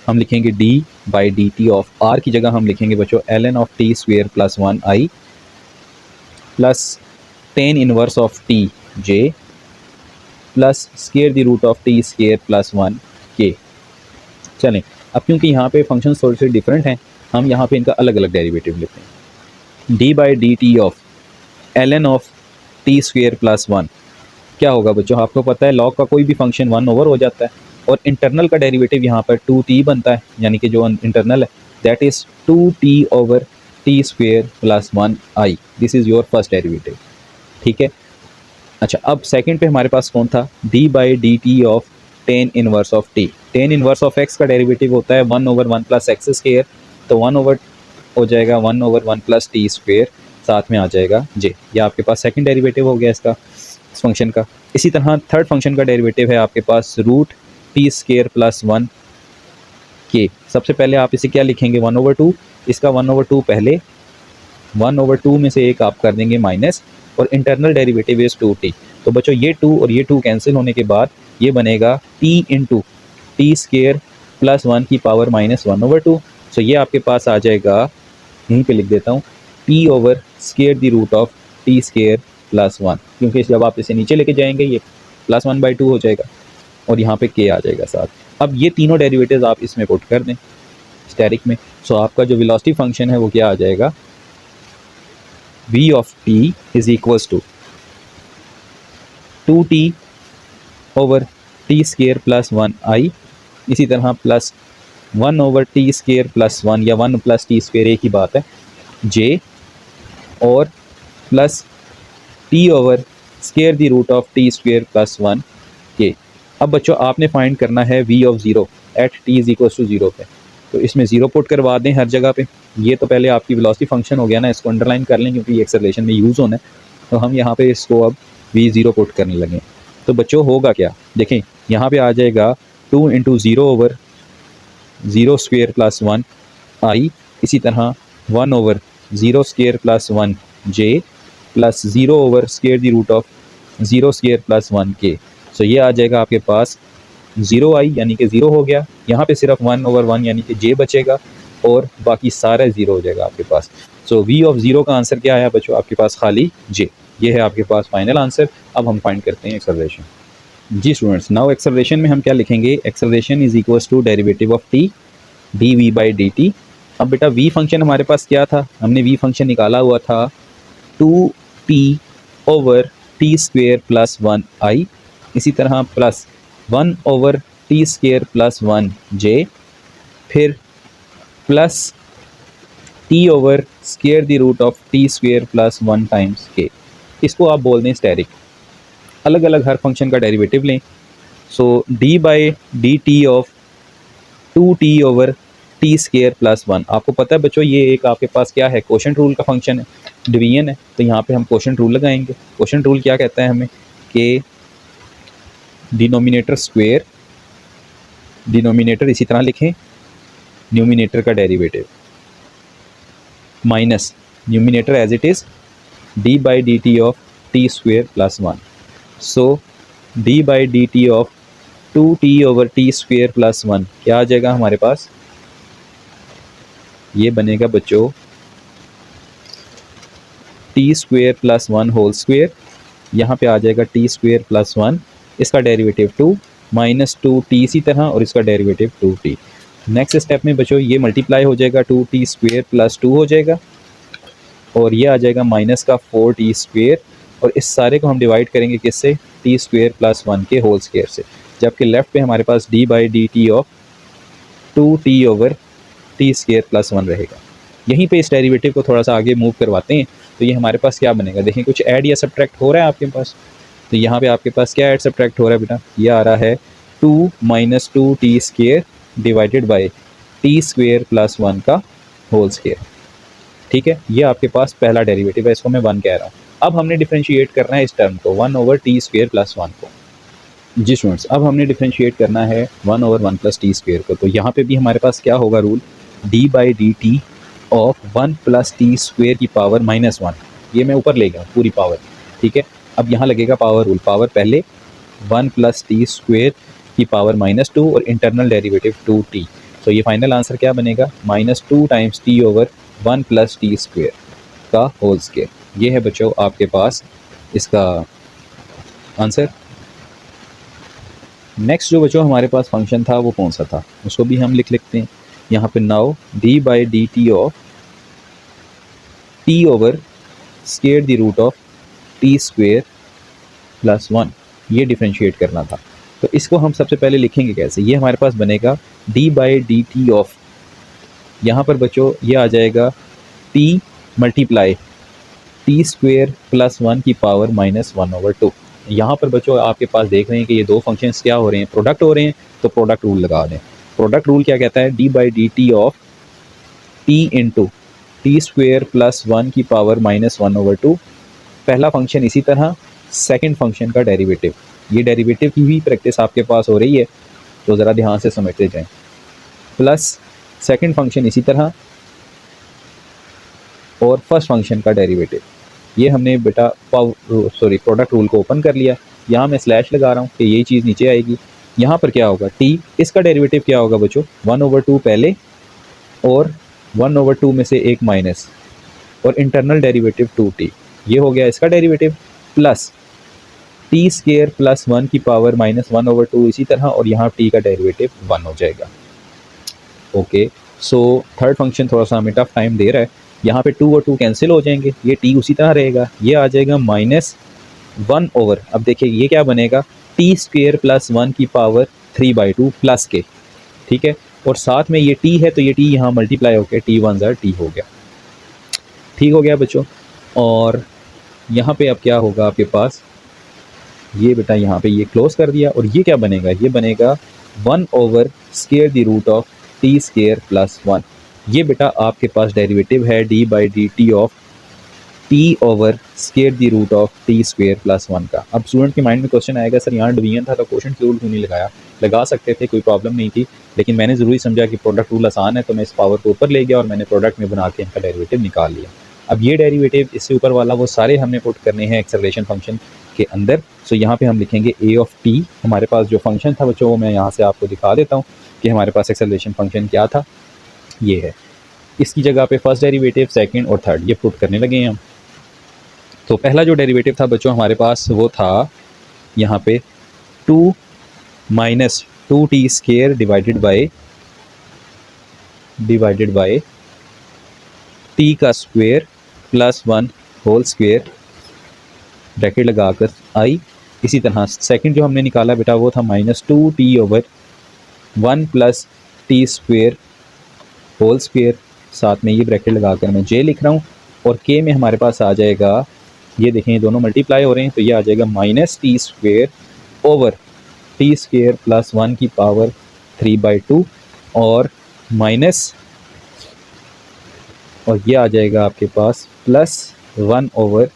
हम लिखेंगे d by d t of r की जगह हम लिखेंगे बच्चों l n of t square plus 1 i plus tan inverse of t j plus square the root of t square plus 1 k. चलें, अब क्योंकि यहाँ पे फंक्शन थोड़े से डिफरेंट हैं, हम यहाँ पे इनका अलग अलग डेरिवेटिव लेते हैं। D by d t of l n of t square plus 1 क्या होगा बच्चों, आपको पता है लॉग का कोई भी फंक्शन 1 ओवर हो जाता है और इंटरनल का डेरिवेटिव यहाँ पर 2t बनता है, यानी कि जो इंटरनल है that is 2t over t square plus 1 I. This is your first derivative, ठीक है। अच्छा, अब सेकंड पे हमारे पास कौन था, D by d t of ten inverse of T. Ten inverse of x का डेरिवेटिव होता है 1 ओवर 1 प्लस एक्स स्क्वेयर, तो 1 ओवर हो जाएगा 1 ओवर 1 प्लस टी स्क्वेयर, साथ में आ जाएगा जे। ये आपके पास सेकंड डेरिवेटिव हो गया इसका, इस फंक्शन का। इसी तरह थर्ड फंक्शन का डेरिवेटिव है आपके पास रूट टी स्क्वेयर प्लस 1 के। सबसे पहले आप इसे क्या लिखेंगे 1 ओवर 2, इसका 1 ओवर 2 पहले, 1 ओवर 2 में से एक आप कर देंगे माइनस, और इंटरनल डेरिवेटिव इज 2t। तो बच्चों ये 2 और ये 2 कैंसिल होने के बाद ये बनेगा t into T square plus 1 की पावर माइनस 1 ओवर 2। सो ये आपके पास आ जाएगा, यहीं पे लिख देता हूँ, t over square the root of t square plus 1, क्योंकि जब आप इसे नीचे लेके जाएंगे ये प्लस 1/2 हो जाएगा और यहाँ पे k आ जाएगा साथ। अब ये तीनों डेरिवेटिव्स आप इसमें पुट कर दें स्टैटिक में। सो आपका जो वेलोसिटी फंक्शन है वो क्या आ जाएगा, v of t is equals to 2t over t square plus 1 i, इसी तरह plus 1 over t square plus 1 या 1 प्लस टी स्क्वेयर एक ही बात है j, और plus t over square the root of t square plus 1 k. अब बच्चों आपने फाइंड करना है v of 0 at t is equals to 0 पे, तो इसमें 0 पुट करवा दें हर जगह पे। ये तो पहले आपकी वेलोसिटी फंक्शन हो गया ना, इसको अंडरलाइन कर लें क्योंकि ये एक्सेलरेशन में यूज़ होना है। तो हम यहाँ पे इसको अब v0 पुट करने लगे। तो बच्चों होगा क्या, देखें यहाँ पे आ जाएगा 2 into 0 over 0 square plus 1 i, इसी तरह 1 over 0 square plus 1 j plus 0 over square the root of 0 square plus 1 k. सो ये आ जाएगा आपके पास 0i यानी कि 0 हो गया, यहाँ पे सिर्फ 1 ओवर 1 यानी कि j बचेगा और बाकी सारा 0 हो जाएगा आपके पास। सो v ऑफ 0 का आंसर क्या आया बच्चों, आपके पास खाली j। ये है आपके पास फाइनल आंसर। अब हम फाइंड करते हैं एक्सेलरेशन। जी स्टूडेंट्स, नाउ एक्सेलरेशन में हम क्या लिखेंगे, acceleration is equals to derivative of t d v by d t. अब बेटा v फंक्शन हमारे पास क्या था, हमने v फंक्शन निकाला हुआ था 2t over t square plus 1 i, इसी तरह plus 1 over t square plus 1 j, फिर plus t over square the root of t square plus 1 times k. इसको आप बोल दें स्टेरिक। अलग अलग हर फंक्शन का डेरिवेटिव लें। So d by d t of 2t over t square plus 1, आपको पता है बच्चों ये एक आपके पास क्या है, कोशेंट रूल का फंक्शन है, डिवीजन है। तो यहाँ पे हम कोशेंट रूल लगाएंगे। कोशेंट रूल क्या कहता है हमें कि डिनोमिनेटर स्क्वेयर, डिनोमिनेटर इसी तरह लिखें, न्यूमिनेटर का derivative minus numerator as it is d by d t of t square plus 1। So d by d t of 2t over t square plus 1 क्या आ जाएगा हमारे पास, ये बनेगा बच्चों t square plus 1 whole square, यहाँ पे आ जाएगा टी स्क्वेयर प्लस 1, इसका डेरिवेटिव 2 माइनस 2t इसी तरह, और इसका डेरिवेटिव 2t। नेक्स्ट स्टेप में बच्चों ये मल्टीप्लाई हो जाएगा 2t स्क्वेयर प्लस 2 हो जाएगा, और ये आ जाएगा माइनस का 4t स्क्वेयर, और इस सारे को हम डिवाइड करेंगे किससे, t स्क्वेयर प्लस 1 के होल स्क्वेयर से। जबकि लेफ्ट पे हमारे पास d by d t of 2t over t square plus 1 रहेगा। यहीं पे इस डेरिवेटिव को थोड़ा सा आगे मूव करवाते हैं तो ये हमारे पास क्या बनेगा, देखें कुछ ऐड या सब्ट्रैक्ट हो रहा है आपके पास। तो यहाँ पे आपके पास क्या ऐड सब्ट्रैक्ट हो रहा है बेटा, ये आ रहा है 2 minus 2t square divided by T square plus 1 का होल स्क्वेयर। ठीक है, ये आपके पास पहला डेरिवेटिव है, इसको मैं 1 कह रहा हूँ। अब हमने डिफ्रेंशिएट करना है इस टर्म को 1 ओवर टी स्क्वेयर प्लस 1 को। जी स्टूडेंट्स, अब हमने डिफ्रेंशिएट करना है 1 ओवर 1 प्लस टी स्क्वेयर को। तो यहाँ पे भी हमारे पास क्या होगा rule, D by d t of 1 plus t square की पावर माइनस 1, ये मैं ऊपर ले गया पूरी पावर। ठीक है, अब यहाँ लगेगा पावर रूल, पावर पहले 1 प्लस टी स्क्वेयर की पावर माइनस 2 और इंटरनल डेरिवेटिव 2t। तो ये फाइनल आंसर क्या बनेगा, -2 times T over 1 + T square का होल स्क्वेयर। ये है बच्चों आपके पास इसका आंसर। नेक्स्ट जो बच्चों हमारे पास फंक्शन था वो कौन सा था, उसको भी हम लिख लेते हैं यहाँ पे। Now d/dt of t over square the root of t square + 1, ये डिफ्रेंशिएट करना था। तो इसको हम सबसे पहले लिखेंगे कैसे, ये हमारे पास बनेगा d/dt ऑफ, यहाँ पर बच्चों ये आ जाएगा t मल्टीप्लाई टी स्क्वेयर + 1 की पावर -1/2। यहाँ पर बच्चों आपके पास देख रहे हैं कि ये दो फंक्शंस क्या हो रहे हैं, प्रोडक्ट हो रहे हैं, तो प्रोडक्ट रूल लगा दें। प्रोडक्ट रूल क्या कहता है, d/dt of t into T square + 1 की पावर -1/2। पहला फंक्शन इसी तरह, सेकंड फंक्शन का डेरिवेटिव, ये डेरिवेटिव की भी प्रैक्टिस आपके पास हो रही है तो ज़रा ध्यान से समझते जाएं। प्लस सेकंड फंक्शन इसी तरह और फर्स्ट फंक्शन का डेरिवेटिव। ये हमने बेटा प्रोडक्ट रूल को ओपन कर लिया। यहाँ मैं स्लैश लगा रहा हूँ कि ये चीज़ नीचे आएगी। यहाँ पर क्या होगा, t, इसका डेरिवेटिव क्या होगा बच्चों, 1/2 पहले और 1/2 में से एक माइनस और इंटरनल डेरिवेटिव 2t, ये हो गया इसका डेरिवेटिव, प्लस टी स्क्वायर + 1 की पावर -1/2 इसी तरह, और यहाँ t का डेरिवेटिव 1 हो जाएगा। ओके, सो थर्ड फंक्शन थोड़ा सा हमें टफ टाइम दे रहा है। यहाँ पे 2 और 2 कैंसिल हो जाएंगे, ये t उसी तरह रहेगा, ये आ जाएगा -1 ओवर, अब देखिए ये क्या बनेगा, टी स्क्वायर + 1 की पावर 3/2 प्लस के, ठीक है, और साथ में ये t है तो ये t यहाँ मल्टीप्लाई होकर t 1 ज़ा t हो गया। ठीक हो गया बच्चों। और यहाँ पे अब क्या होगा आपके पास, ये बेटा यहाँ पे ये क्लोज कर दिया, और ये क्या बनेगा, ये बनेगा 1/√द ऑफ टी स्क्वायर + 1। ये बेटा आपके पास डेरिवेटिव है d/dt of t over square the root of t square + 1 का। अब स्टूडेंट के माइंड में क्वेश्चन आएगा, सर यहाँ डिवीजन था तो क्वोशंट रूल क्यों नहीं लगाया, लगा सकते थे, कोई प्रॉब्लम नहीं थी, लेकिन मैंने ज़रूरी समझा कि प्रोडक्ट रूल आसान है तो मैं इस पावर को ऊपर ले गया और मैंने प्रोडक्ट में बना के इनका डेरिवेटिव निकाल लिया। अब ये डेरिवेटिव इससे ऊपर वाला वो सारे हमने पुट करने हैं एक्सेलरेशन फंक्शन के अंदर। सो यहाँ पे हम लिखेंगे a ऑफ t, हमारे पास जो फंक्शन था बच्चों वो मैं यहाँ से आपको दिखा देता हूँ कि हमारे पास एक्सेलरेशन फंक्शन क्या था, ये है। इसकी जगह पे फर्स्ट डेरिवेटिव, सेकंड और थर्ड ये पुट करने लगे हैं हम। तो पहला जो डेरिवेटिव था बच्चों हमारे पास वो था यहाँ पे 2 - 2t square divided by t का स्क्वायर + 1 होल स्क्वायर, ब्रैकेट लगाकर i। इसी तरह सेकंड जो हमने निकाला बेटा वो था -2t over 1 + t square whole square, साथ में ये ब्रैकेट लगाकर मैं j लिख रहा हूँ, और k में हमारे पास आ जाएगा, ये देखें ये दोनों मल्टीप्लाई हो रहे हैं तो ये आ जाएगा -t square over T square + 1 की पावर 3/2 और माइनस, और ये आ जाएगा आपके पास +1 over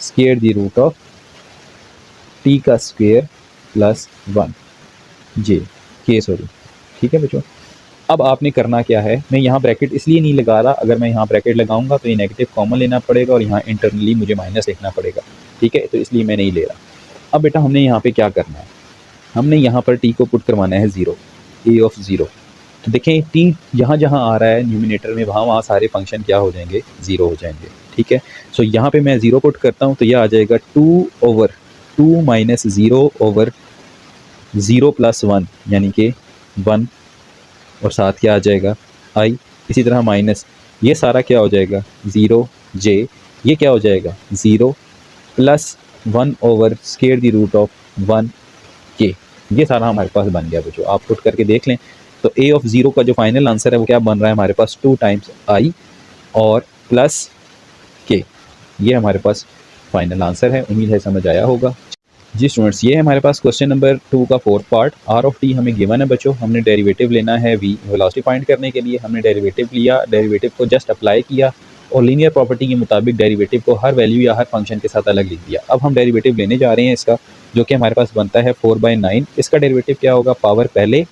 square the root of t का स्क्वायर + 1 j k, सॉरी, ठीक है बच्चों। अब आपने करना क्या है, मैं यहाँ ब्रैकेट इसलिए नहीं लगा रहा, अगर मैं यहाँ ब्रैकेट लगाऊंगा तो ये नेगेटिव कॉमन लेना पड़ेगा और यहाँ इंटरनली मुझे माइनस लिखना पड़ेगा, ठीक है, तो इसलिए मैं नहीं ले रहा। अब बेटा हमने यहाँ पे क्या करना है, हमने यहाँ पर t को पुट करवाना है 0, a ऑफ 0। तो देखें t जहाँ जहाँ आ रहा है न्यूमिनेटर में वहाँ सारे फंक्शन क्या हो जाएंगे, 0 हो जाएंगे, ठीक है। सो यहाँ पे मैं 0 पुट करता हूँ तो यह आ जाएगा 2/2 - 0 ओवर 0 + 1 यानी कि 1, और साथ क्या आ जाएगा i, इसी तरह माइनस, ये सारा क्या हो जाएगा 0 j, ये क्या हो जाएगा 0 + 1 over square the root of 1 k, ये सारा हमारे पास बन गया बच्चों। आप पुट करके देख लें तो a ऑफ 0 का जो फाइनल आंसर है वो क्या बन रहा है हमारे पास 2 टाइम्स i और प्लस k, ये हमारे पास फाइनल आंसर है। उम्मीद है समझ आया होगा जी स्टूडेंट्स। ये है हमारे पास क्वेश्चन नंबर 2 का 4th part. r of t हमें गिवन है बच्चों, हमने डेरिवेटिव लेना है v, वेलोसिटी फाइंड करने के लिए हमने डेरिवेटिव लिया, डेरिवेटिव को जस्ट अप्लाई किया और लीनियर प्रॉपर्टी के मुताबिक डेरिवेटिव को हर वैल्यू या हर फंक्शन के साथ अलग लिख दिया। अब हम डेरिवेटिव लेने जा रहे हैं इसका, जो कि हमारे पास बनता है 4/9। इसका डेरिवेटिव क्या होगा, पावर पहले,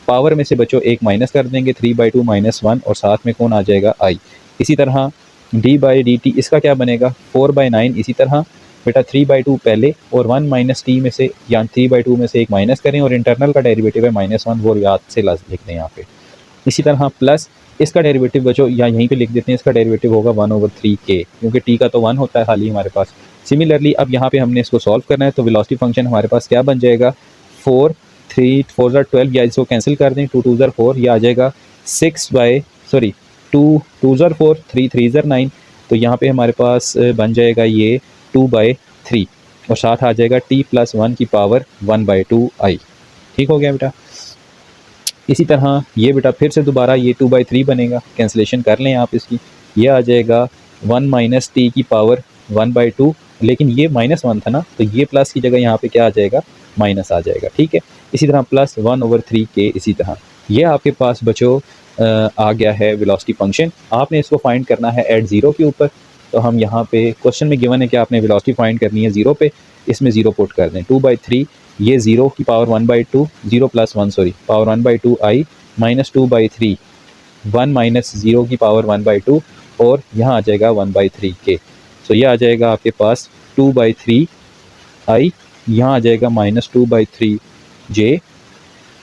पावर में से बच्चों एक माइनस कर देंगे 3/2 - 1 और साथ में कौन आ जाएगा i। इसी तरह d/dt इसका क्या बनेगा 4/9, इसी तरह बेटा 3/2 पहले और 1 - t में से या 3/2 में से एक माइनस करें और इंटरनल का डेरिवेटिव है -1, वो याद से लिख दें यहाँ पे। इसी तरह प्लस इसका डेरिवेटिव बचो या यहीं पे लिख देते हैं, इसका डेरिवेटिव होगा 1/3k, क्योंकि टी का तो 1 होता है खाली हमारे पास। सिमिलरली अब यहाँ पे हमने इसको सॉल्व करना है, तो वेलोसिटी फंक्शन हमारे पास क्या बन जाएगा, 4 3 4 12 या इसको कैंसिल कर दें, 2 2 4, ये आ जाएगा 2 2 4 3 3 9, तो यहाँ पे हमारे पास बन जाएगा ये 2/3 और साथ आ जाएगा t+1 की पावर 1/2i। ठीक हो गया बेटा। इसी तरह ये बेटा फिर से दोबारा ये 2/3 बनेगा, कैंसिलेशन कर लें आप इसकी, ये आ जाएगा 1 - t की पावर 1/2, लेकिन ये -1 था ना, तो ये प्लस की जगह यहाँ पे क्या आ जाएगा, माइनस आ जाएगा। ठीक है, इसी तरह प्लस 1/3k। इसी तरह ये आपके पास बच्चों आ गया है वेलोसिटी फंक्शन। आपने इसको फाइंड करना है एट ज़ीरो के ऊपर, तो हम यहाँ पे क्वेश्चन में गिवन है कि आपने वेलोसिटी फाइंड करनी है ज़ीरो पे, इसमें ज़ीरो पुट कर दें। 2/3 ये 0 की power 1/2, 0 + 1 sorry power 1/2 i minus 2/3 1 - 0 की पावर 1/2 और यहाँ आ जाएगा 1/3k। सो ये आ जाएगा आपके पास 2/3 i, यहाँ आ जाएगा -2/3 j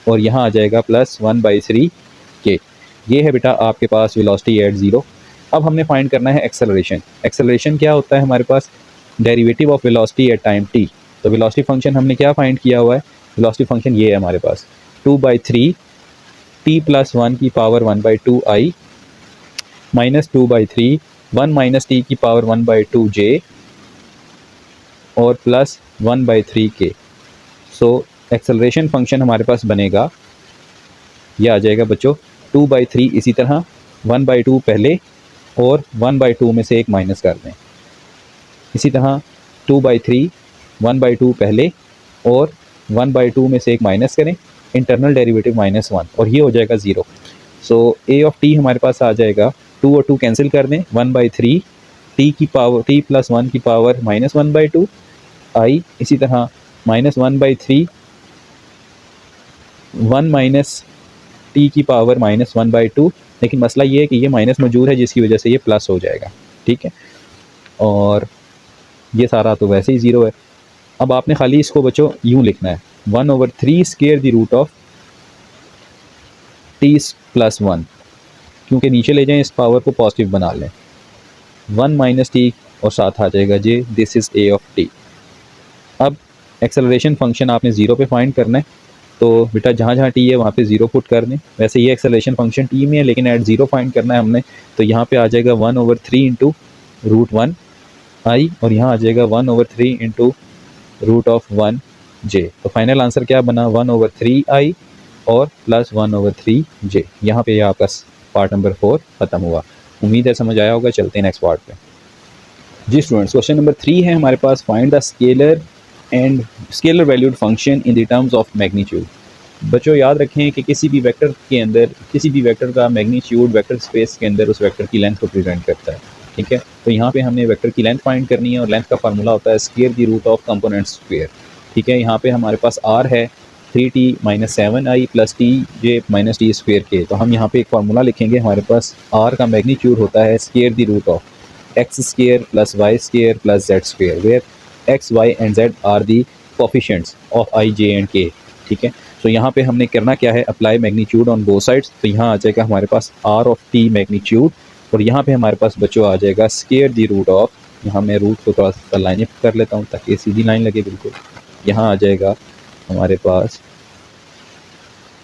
और यहाँ आ जाएगा प्लस 1/3k। ये है बेटा आपके पास वेलोसिटी एट ज़ीरो। अब हमने फाइंड करना है एक्सेलरेशन। एक्सेलरेशन क्या होता है हमारे पास, derivative of velocity at time t। तो वेलोसिटी फंक्शन हमने क्या फाइंड किया हुआ है, वेलोसिटी फंक्शन ये है हमारे पास 2/3 t+1 की पावर 1/2 i माइनस 2/3 1 - t की पावर 1/2 j और plus 1/3k। So acceleration function हमारे पास बनेगा, यह आ जाएगा बच्चों 2/3, इसी तरह 1/2 पहले और 1/2 में से एक माइनस कर दें। इसी तरह 2/3 1/2 पहले और 1/2 में से एक माइनस करें, इंटरनल डेरिवेटिव -1 और ये हो जाएगा 0। सो a ऑफ t हमारे पास आ जाएगा, 2 और 2 कैंसिल कर दें, 1/3 t की पावर t+1 की पावर -1/2 i, इसी तरह -1/3 1 - t की पावर -1/2, लेकिन मसला ये है कि ये माइनस मौजूद है जिसकी वजह से ये प्लस हो जाएगा। ठीक है, और ये सारा तो वैसे ही 0 है। अब आपने खाली इसको बच्चों यूँ लिखना है, 1/3 square the root of t+1, क्योंकि नीचे ले जाएं इस पावर को पॉजिटिव बना लें, 1 - t और साथ आ जाएगा j, this is a of t। अब एक्सेलरेशन फंक्शन आपने 0 पे फाइंड करना है, तो बेटा जहाँ जहाँ t है वहाँ पे 0 पुट कर दें। वैसे ये एक्सेलरेशन फंक्शन t में है, लेकिन एट 0 फाइंड करना है हमने, तो यहाँ पे आ जाएगा 1/3 इंटू √1 i और यहाँ आ जाएगा 1/3 इंटू √1 j। तो फाइनल आंसर क्या बना, 1/3 i और प्लस 1/3 j। यहाँ पे आपका पार्ट नंबर 4 ख़त्म हुआ। उम्मीद है समझ आया होगा। चलते हैं नेक्स्ट पार्ट पे। जी स्टूडेंट्स, क्वेश्चन नंबर 3 है हमारे पास, find the scalar and scalar valued function in the terms of magnitude. बच्चों याद रखें कि किसी भी वेक्टर के अंदर, किसी भी वेक्टर का मैग्नीट्यूड वेक्टर स्पेस के अंदर उस वेक्टर की लेंथ को प्रेजेंट करता है। ठीक है, तो यहाँ पे हमने वेक्टर की लेंथ फाइंड करनी है और लेंथ का फार्मूला होता है square the root of component square. ठीक है, यहाँ पे हमारे पास r है 3t - 7i + tj - t square के। तो हम यहाँ पे एक फार्मूला लिखेंगे, हमारे पास r का मैग्नीट्यूड होता है square the root of x square + y square + z square, where x, y and z are the coefficients of i, j and k। ठीक है, तो यहाँ पे हमने करना क्या है, apply magnitude on both sides. तो यहाँ आ जाएगा हमारे पास r ऑफ t मैग्नीट्यूड और यहाँ पे हमारे पास बच्चों आ जाएगा स्क्वायर द रूट ऑफ, यहाँ मैं रूट को थोड़ा सा लाइन अप कर लेता हूँ ताकि सीधी लाइन लगे बिल्कुल। यहाँ आ जाएगा हमारे पास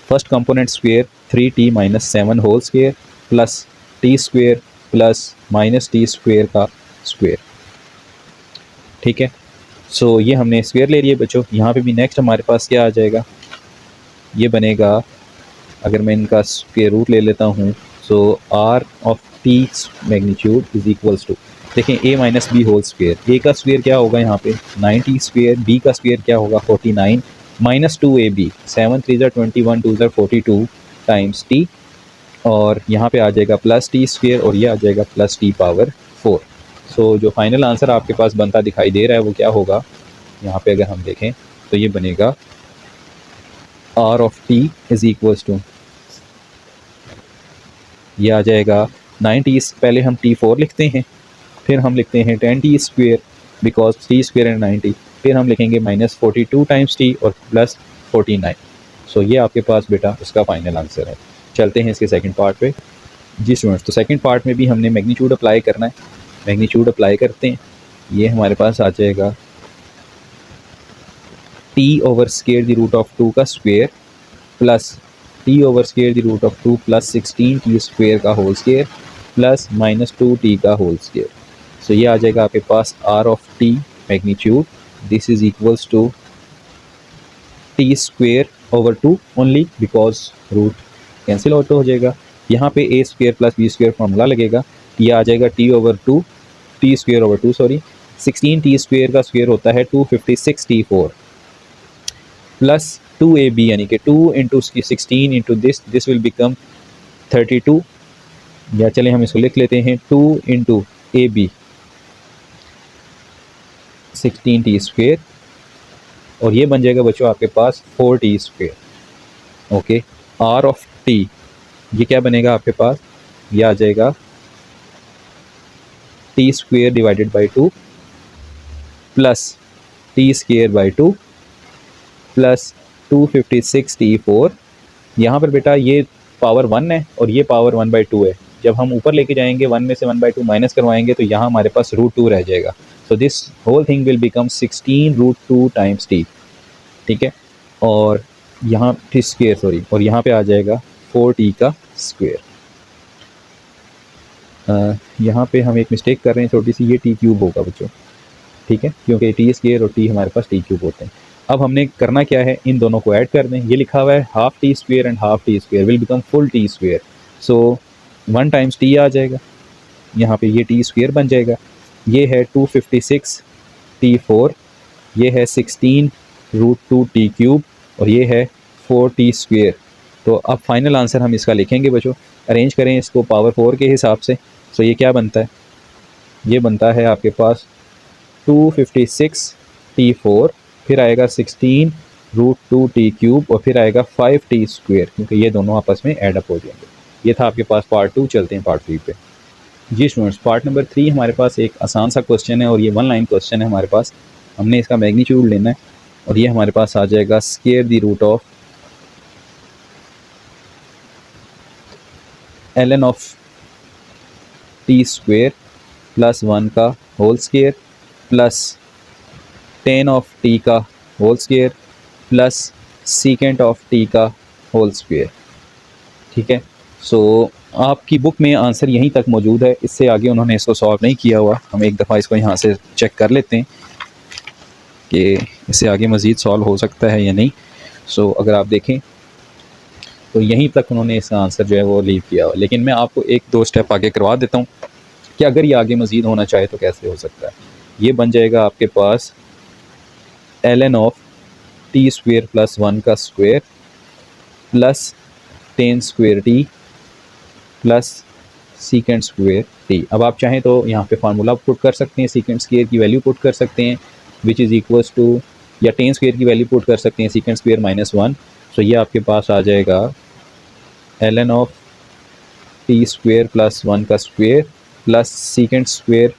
first component square 3t - 7 whole square plus t square plus -t square का स्क्वायर। ठीक है, सो ये हमने स्क्वायर ले लिया बच्चों। यहाँ पे भी नेक्स्ट हमारे पास क्या आ जाएगा, ये बनेगा, अगर मैं इनका स्क्वायर रूट ले लेता हूँ, so r of t magnitude is equals to, देखें a - b whole square, a का स्क्वायर क्या होगा यहाँ पे 90 स्क्वायर, b का स्क्वायर क्या होगा 49 - 2ab, 7 3 21 2 42 टाइम्स t और यहाँ पे आ जाएगा प्लस t स्क्वायर और ये आ जाएगा प्लस t पावर 4। सो जो फाइनल आंसर आपके पास बनता दिखाई दे रहा है वो क्या होगा, यहाँ पे अगर हम देखें तो ये बनेगा r of t is equals to, ये आ जाएगा 90, पहले हम t4 लिखते हैं, फिर हम लिखते हैं 10t square because t square and 90, फिर हम लिखेंगे -42 टाइम्स t और प्लस 49। सो ये आपके पास बेटा उसका फाइनल आंसर है। चलते हैं इसके सेकंड पार्ट पे। जी स्टूडेंट्स, तो सेकंड पार्ट में भी हमने मैग्नीट्यूड अप्लाई करना है। मैग्नीट्यूड अप्लाई करते हैं, ये हमारे पास आ जाएगा t over square the root of 2 का square plus t over square the root of 2 plus 16 t square का होल स्क्वायर प्लस -2t का होल स्क्वायर। सो ये आ जाएगा आपके पास r of t magnitude, this is equals to t square over 2 only because root cancel out हो जाएगा। यहाँ पे a square plus b square formula लगेगा, ये आ जाएगा t over 2 t square over 2 sorry 16 t square का स्क्वायर होता है 256 t4 प्लस 2ab यानी कि 2 into 16 into this will become 32, या चले हम इसको लिख लेते हैं 2 into a b 16 t square, और ये बन जाएगा बच्चों आपके पास 4 t square. Okay, r of t ये क्या बनेगा आपके पास, ये आ जाएगा t square divided by 2 plus t square by 2 plus 256 t4। यहाँ पर बेटा ये पावर 1 है और ये पावर 1/2 है, जब हम ऊपर लेके जाएंगे 1 में से 1/2 माइनस करवाएंगे तो यहाँ हमारे पास √2 रह जाएगा। So this whole thing will become 16 √2 times t, ठीक है, और यहाँ टी स्क्वेयर सॉरी, और यहाँ पे आ जाएगा 4t का स्क्वेयर। यहाँ पे हम एक मिस्टेक कर रहे हैं छोटी सी, ये टी क्यूब होगा बच्चों, ठीक है, क्योंकि टी स्क्वेयर और टी हमारे पास टी क्यूब होते हैं। अब हमने करना क्या है, इन दोनों को ऐड कर दें। ये लिखा हुआ है half t square and half t square will become full t square, so 1 times t आ जाएगा, यहाँ पे ये टी स्क्वेयर बन जाएगा। ये है 256 t4, ये है 16 √2 टी क्यूब, और ये है 4 टी स्क्वेयर। तो अब फाइनल आंसर हम इसका लिखेंगे बच्चों, अरेंज करें इसको पावर 4 के हिसाब से। सो ये क्या बनता है, ये बनता है आपके पास 256 t4, फिर आएगा 16 √2 टी क्यूब, और फिर आएगा 5 टी स्क्वेयर, क्योंकि ये दोनों आपस में ऐड अप हो जाएंगे। ये था आपके पास पार्ट 2, चलते हैं पार्ट 3 पे। जी स्टूडेंट्स, पार्ट नंबर 3 हमारे पास एक आसान सा क्वेश्चन है, और ये 1 लाइन क्वेश्चन है हमारे पास। हमने इसका मैग्नीट्यूड लेना है, और ये हमारे पास आ जाएगा square the root of ln of t square plus 1 का whole square plus 10 of t का whole square plus secant of t का होल स्क्वायर, ठीक है। सो आपकी बुक में आंसर यहीं तक मौजूद है, इससे आगे उन्होंने इसको सॉल्व नहीं किया हुआ। हम एक दफ़ा इसको यहाँ से चेक कर लेते हैं कि इससे आगे मज़ीद सॉल्व हो सकता है या नहीं। सो अगर आप देखें तो यहीं तक उन्होंने इसका आंसर जो है वो लीव किया हुआ, लेकिन मैं आपको 1-2 स्टेप आगे करवा देता हूँ कि अगर ये आगे मज़ीद होना चाहे तो कैसे हो सकता है। ये बन जाएगा आपके पास ln of t square plus 1 का square plus 10 square T plus secant square T. अब आप चाहें तो यहाँ पे फार्मूला पुट कर सकते हैं, सीकेंट स्क्वेयर की वैल्यू पुट कर सकते हैं विच इज़ इक्वल्स टू, या 10 स्क्वेयर की वैल्यू पुट कर सकते हैं सीकेंट स्क्वेयर -1। सो ये आपके पास आ जाएगा ln of t square plus 1 का square plus secant square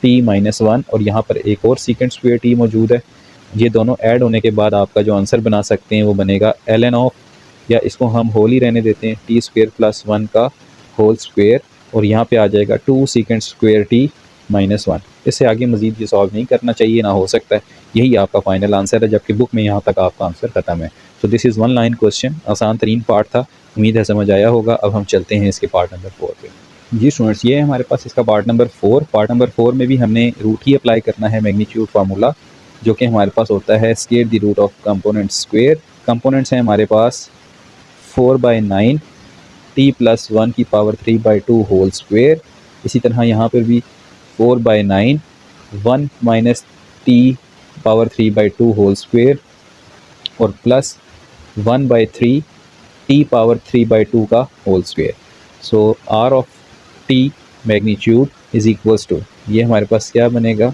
T -1, और यहाँ पर एक और सीकेंट स्क्वेयर टी मौजूद है। ये दोनों ऐड होने के बाद आपका जो आंसर बना सकते हैं वो बनेगा ln ऑफ, या इसको हम होल ही रहने देते हैं, टी स्क्वेयर प्लस 1 का होल स्क्वेयर, और यहाँ पे आ जाएगा 2 सीकेंट स्क्वेयर टी -1। इससे आगे मज़ीद ये सॉल्व नहीं करना चाहिए, ना हो सकता है। यही आपका फाइनल आंसर है, जबकि बुक में यहाँ तक आपका आंसर ख़त्म है। तो दिस इज़ 1 लाइन क्वेश्चन, आसान तरीन पार्ट था, उम्मीद है समझ आया होगा। अब हम चलते हैं इसके पार्ट नंबर 4 पे। जी स्टूडेंट्स, ये है हमारे पास इसका पार्ट नंबर 4। पार्ट नंबर 4 में भी हमने रूट ही अप्लाई करना है, मैग्नीट्यूड फार्मूला, जो कि हमारे पास होता है square the root of component square. Components हैं हमारे पास 4/9 t प्लस 1 की पावर 3/2 होल स्क्वेयर। इसी तरह यहाँ पर भी 4/9 1 minus t power 3/2 whole square, और प्लस 1/3 t पावर 3/2 का whole square. So r of t magnitude is equals to, ये हमारे पास क्या बनेगा,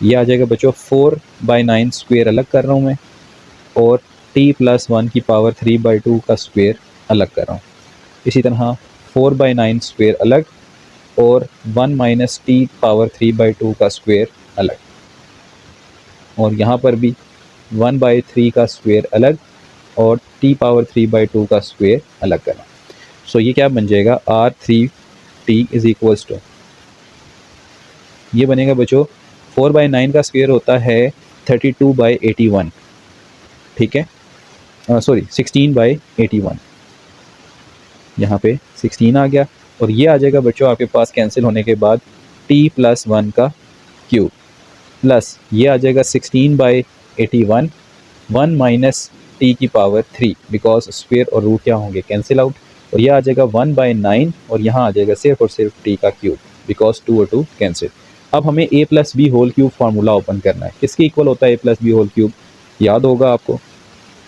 ये आ जाएगा बच्चों 4/9 स्क्वेयर अलग कर रहा हूँ मैं, और t प्लस 1 की पावर 3/2 का स्क्वेयर अलग कर रहा हूँ। इसी तरह 4/9 स्क्वेयर अलग, और 1 माइनस टी पावर 3/2 का स्क्वेयर अलग, और यहाँ पर भी 1/3 का स्क्वेयर अलग, और टी पावर 3/2 का स्क्वायर अलग करना। सो ये क्या बन जाएगा, R3T इज़ इक्वल्स टू, ये बनेगा बच्चों 4/9 का स्क्वायर होता है 32/81, ठीक है, सॉरी 16/81, यहाँ पे 16 आ गया और ये आ जाएगा बच्चों आपके पास कैंसिल होने के बाद t+1 का क्यूब प्लस ये आ जाएगा 16/81, 1 माइनस टी की पावर 3 बिकॉज स्क्वायर और रूट क्या होंगे, कैंसिल आउट, और ये आ जाएगा 1/9 और यहाँ आ जाएगा सिर्फ और सिर्फ टी का क्यूब बिकॉज 2 और 2 कैंसिल। अब हमें a+b होल क्यूब फार्मूला ओपन करना है। किसके इक्वल होता है a+b होल क्यूब, याद होगा आपको,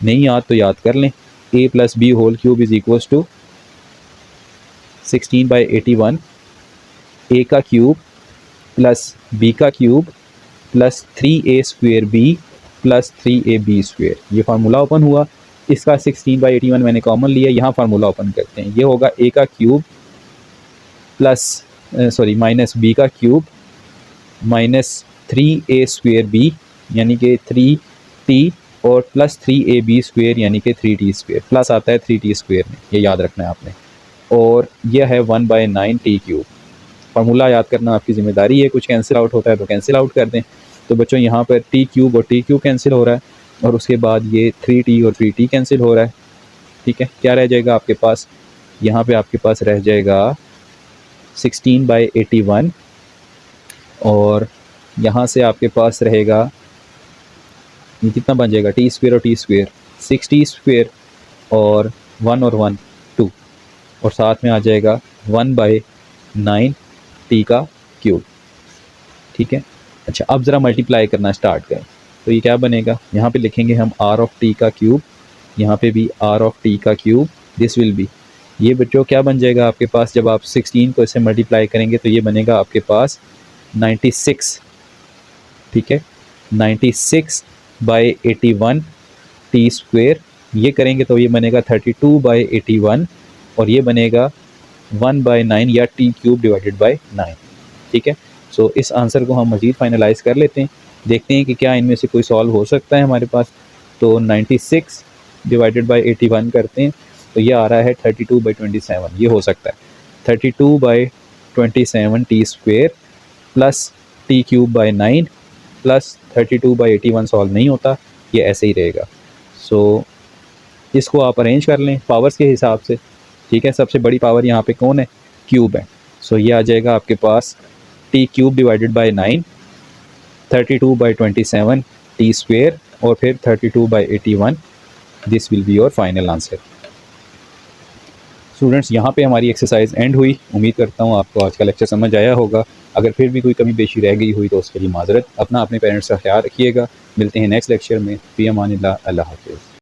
नहीं याद तो याद कर लें। a+b होल cube is equals to 16/81 a का क्यूब प्लस b का cube plus 3a² b plus 3ab square. ये फार्मूला ओपन हुआ, इसका 16/81 मैंने कॉमन लिया, यहाँ फार्मूला ओपन करते हैं। ये होगा a का cube plus sorry minus b का क्यूब माइनस 3a² b यानी कि 3t और प्लस 3ab स्क्वेयर यानी कि 3t स्क्वेयर, प्लस आता है 3t स्क्वेयर में, ये याद रखना है आपने, और यह है 1/9 टी क्यूब। फार्मूला याद करना आपकी ज़िम्मेदारी है, कुछ कैंसिल आउट होता है तो कैंसिल आउट कर दें। तो बच्चों यहाँ पर टी क्यूब और टी क्यूब कैंसिल हो रहा है और उसके बाद ये 3t और 3t कैंसिल हो रहा है, ठीक है। क्या रह जाएगा आपके पास, यहाँ पे आपके पास रह जाएगा 16/81 और यहाँ से आपके पास रहेगा ये कितना बन जाएगा, टी स्क्वेयर और टी स्क्वेयर 6t स्क्वेयर और 1 और 1 2 और साथ में आ जाएगा 1/9 टी का क्यूब, ठीक है। अच्छा अब ज़रा मल्टीप्लाई करना स्टार्ट करें तो ये क्या बनेगा, यहाँ पे लिखेंगे हम r ऑफ t का क्यूब, यहाँ पे भी r ऑफ t का क्यूब, दिस विल बी, ये बच्चों क्या बन जाएगा आपके पास, जब आप 16 को इससे मल्टीप्लाई करेंगे तो ये बनेगा आपके पास 96, ठीक है, 96/81 टी स्क्वेयर, ये करेंगे तो ये बनेगा 32/81 और ये बनेगा 1/9 या टी क्यूब डिवाइडेड बाय 9, ठीक है। सो इस आंसर को हम मज़ीद फाइनलाइज़ कर लेते हैं, देखते हैं कि क्या इनमें से कोई सॉल्व हो सकता है हमारे पास। तो 96 डिवाइडेड बाय 81 करते हैं तो ये आ रहा है 32/27, ये हो सकता है 32/27 t square plus T cube by 9 plus 32/81 solve नहीं होता, ये ऐसे ही रहेगा। सो इसको आप अरेंज कर लें पावर्स के हिसाब से, ठीक है। सबसे बड़ी पावर यहाँ पे कौन है, क्यूब है। सो ये आ जाएगा आपके पास t cube divided by 9, 32/27 t square और फिर 32/81, this will be your final answer. Students यहाँ पे हमारी एक्सरसाइज एंड हुई, उम्मीद करता हूँ आपको आज का लेक्चर समझ आया होगा। अगर फिर भी कोई कमी पेशी रह गई हुई तो उसके लिए माजरत, अपना अपने पेरेंट्स का ख्याल रखिएगा। मिलते हैं नेक्स्ट लेक्चर में, फ़ी अमानिल्लाह, अल्लाह हाफ़िज़।